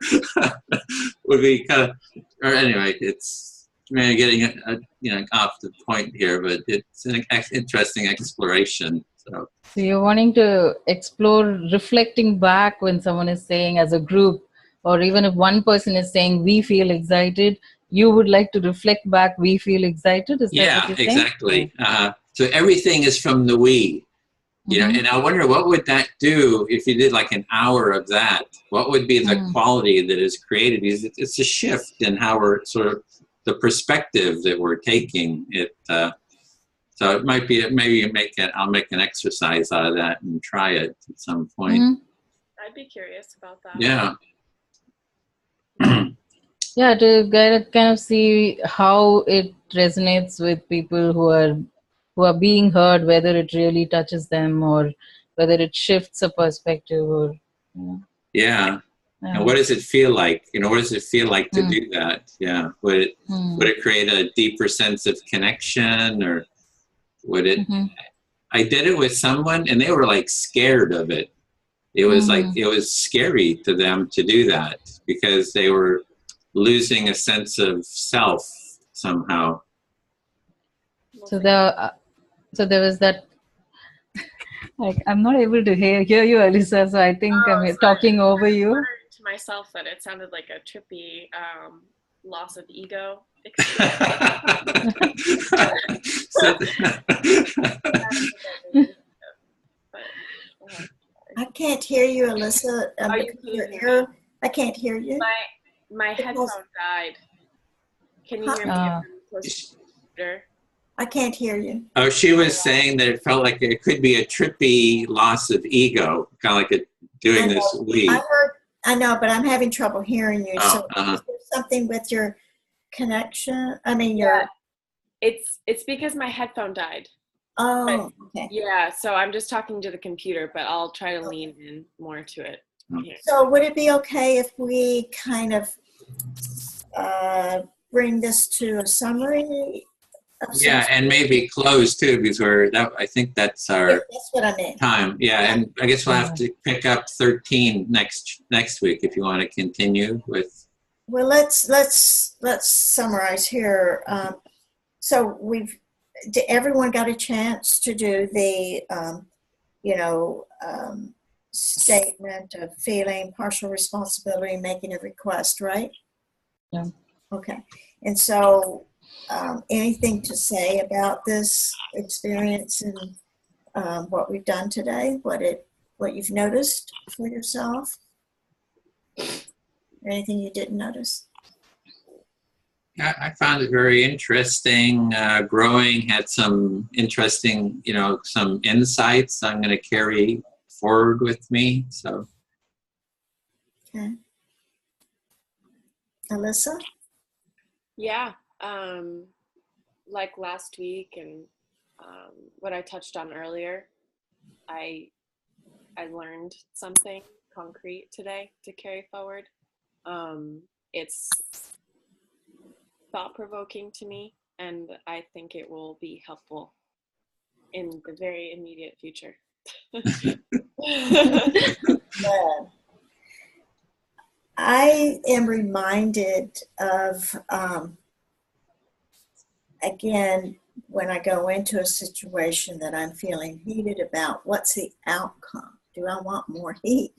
Would be kind of, or anyway, it's maybe getting off the point here, but it's an interesting exploration. So you're wanting to explore reflecting back when someone is saying as a group, or even if one person is saying we feel excited, you would like to reflect back we feel excited? Is that what you're saying? Exactly. So everything is from the we. And I wonder what would that do if you did like an hour of that? What would be the quality that is created? Because it's a shift in how we're sort of the perspective that we're taking. So it might be, I'll make an exercise out of that and try it at some point. I'd be curious about that. Yeah. Yeah, to kind of see how it resonates with people who are being heard, whether it really touches them or whether it shifts a perspective or. Yeah. And what does it feel like? What does it feel like to do that? Yeah. Would it create a deeper sense of connection, or would it? I did it with someone and they were like scared of it. It was like, it was scary to them to do that because they were losing a sense of self somehow. So there was that. Like, I'm not able to hear you, Alyssa. So I think I'm talking over you. To myself that it sounded like a trippy loss of ego. I can't hear you, Alyssa. I can't hear you. My headphone died. Can you hear me? I can't hear you. Oh, she was saying that it felt like it could be a trippy loss of ego, kind of like doing this we. I know, but I'm having trouble hearing you. Oh, so is there something with your connection? I mean, your. It's because my headphone died. Oh, okay. Yeah, so I'm just talking to the computer, but I'll try to lean in more to it. Okay. So would it be okay if we kind of bring this to a summary Yeah, and maybe close too, because I think that's our That's what I meant. time. Yeah, and I guess we'll have to pick up 13 next week if you want to continue with. Well, let's summarize here. So everyone got a chance to do the, statement of feeling, partial responsibility, making a request, right? Yeah. Okay. And so, anything to say about this experience and what we've done today? What you've noticed for yourself? Anything you didn't notice? Yeah, I found it very interesting. Growing, had some interesting, some insights I'm going to carry forward with me. So. Okay. Alyssa? Yeah. Like last week and what I touched on earlier, I learned something concrete today to carry forward. It's thought-provoking to me, and I think it will be helpful in the very immediate future. I am reminded of, again, when I go into a situation that I'm feeling heated about, what's the outcome? Do I want more heat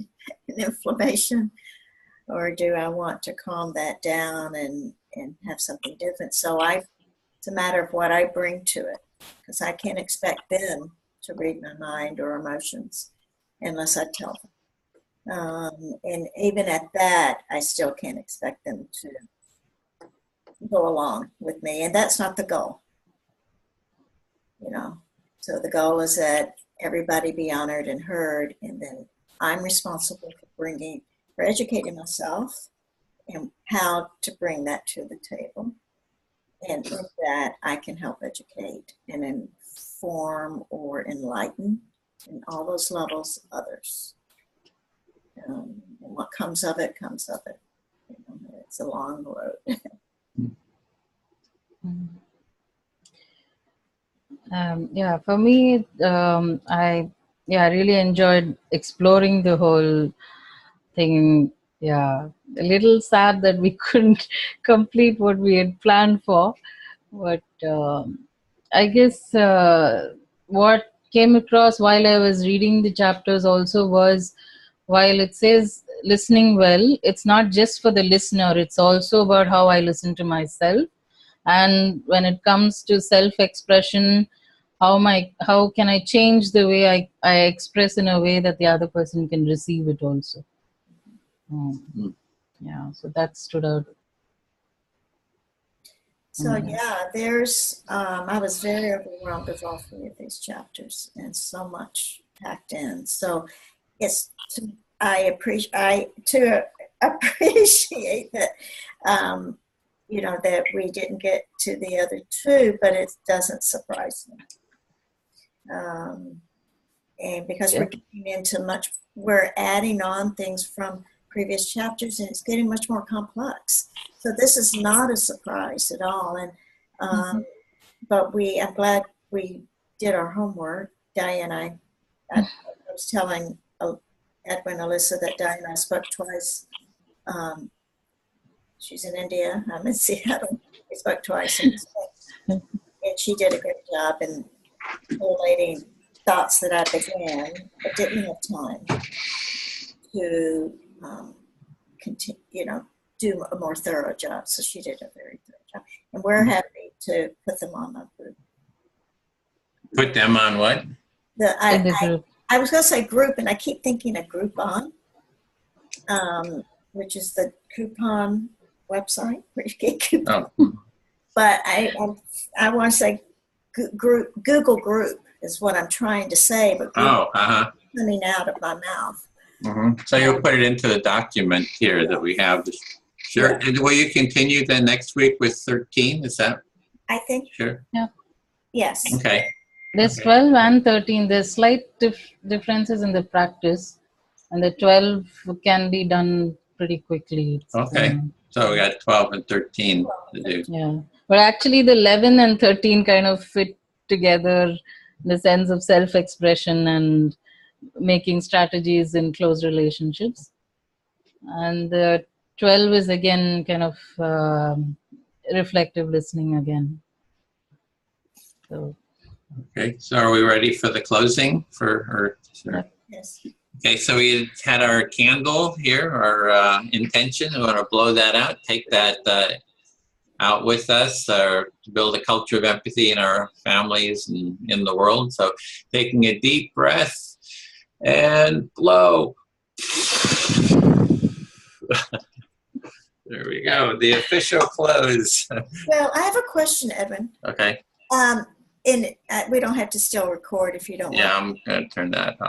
and inflammation? Or do I want to calm that down and have something different? So it's a matter of what I bring to it, because I can't expect them to read my mind or emotions unless I tell them. And even at that, I still can't expect them to go along with me. And that's not the goal. So the goal is that everybody be honored and heard, and then I'm responsible for educating myself and how to bring that to the table. And with that, I can help educate and inform or enlighten in all those levels others. And what comes of it, comes of it. It's a long road. For me, I really enjoyed exploring the whole thing. Yeah, a little sad that we couldn't complete what we had planned for, but I guess what came across while I was reading the chapters also was, while it says listening well, it's not just for the listener, it's also about how I listen to myself. And when it comes to self-expression, how can I change the way I express in a way that the other person can receive it also. So that stood out. So there's I was very overwhelmed with all three of these chapters, and so much packed in. So I appreciate that that we didn't get to the other two, but it doesn't surprise me. And because we're getting into we're adding on things from previous chapters, and it's getting much more complex. So this is not a surprise at all. And but I'm glad we did our homework. Diane, I was telling Edwin, Alyssa, that Diane and I spoke twice. She's in India. I'm in Seattle. We spoke twice, and she did a great job in collating thoughts that I began, but didn't have time to continue, do a more thorough job. So she did a very thorough job, and we're happy to put them on the group. Put them on what? I was going to say group, and I keep thinking of Groupon, which is the coupon website where you get coupons. Oh. But I want to say Google Group is what I'm trying to say, but coming out of my mouth. Mm-hmm. So you'll put it into the document here that we have. Sure. And will you continue then next week with 13? Is that? I think. Sure. Yeah. Yes. Okay. There's 12 and 13. There's slight differences in the practice, and the 12 can be done pretty quickly. Okay. So we got 12 and 13 to do. Yeah. But actually, the 11 and 13 kind of fit together in the sense of self-expression and making strategies in close relationships. And the 12 is again kind of reflective listening again. So, Okay, so are we ready for the closing Yeah. Yes. Okay, so we had our candle here, our intention. We want to blow that out, take that out with us, to build a culture of empathy in our families and in the world. So taking a deep breath and blow. There we go, the official close. Well, I have a question, Edwin. Okay, We don't have to still record if you don't want. yeah, I'm going to turn that on.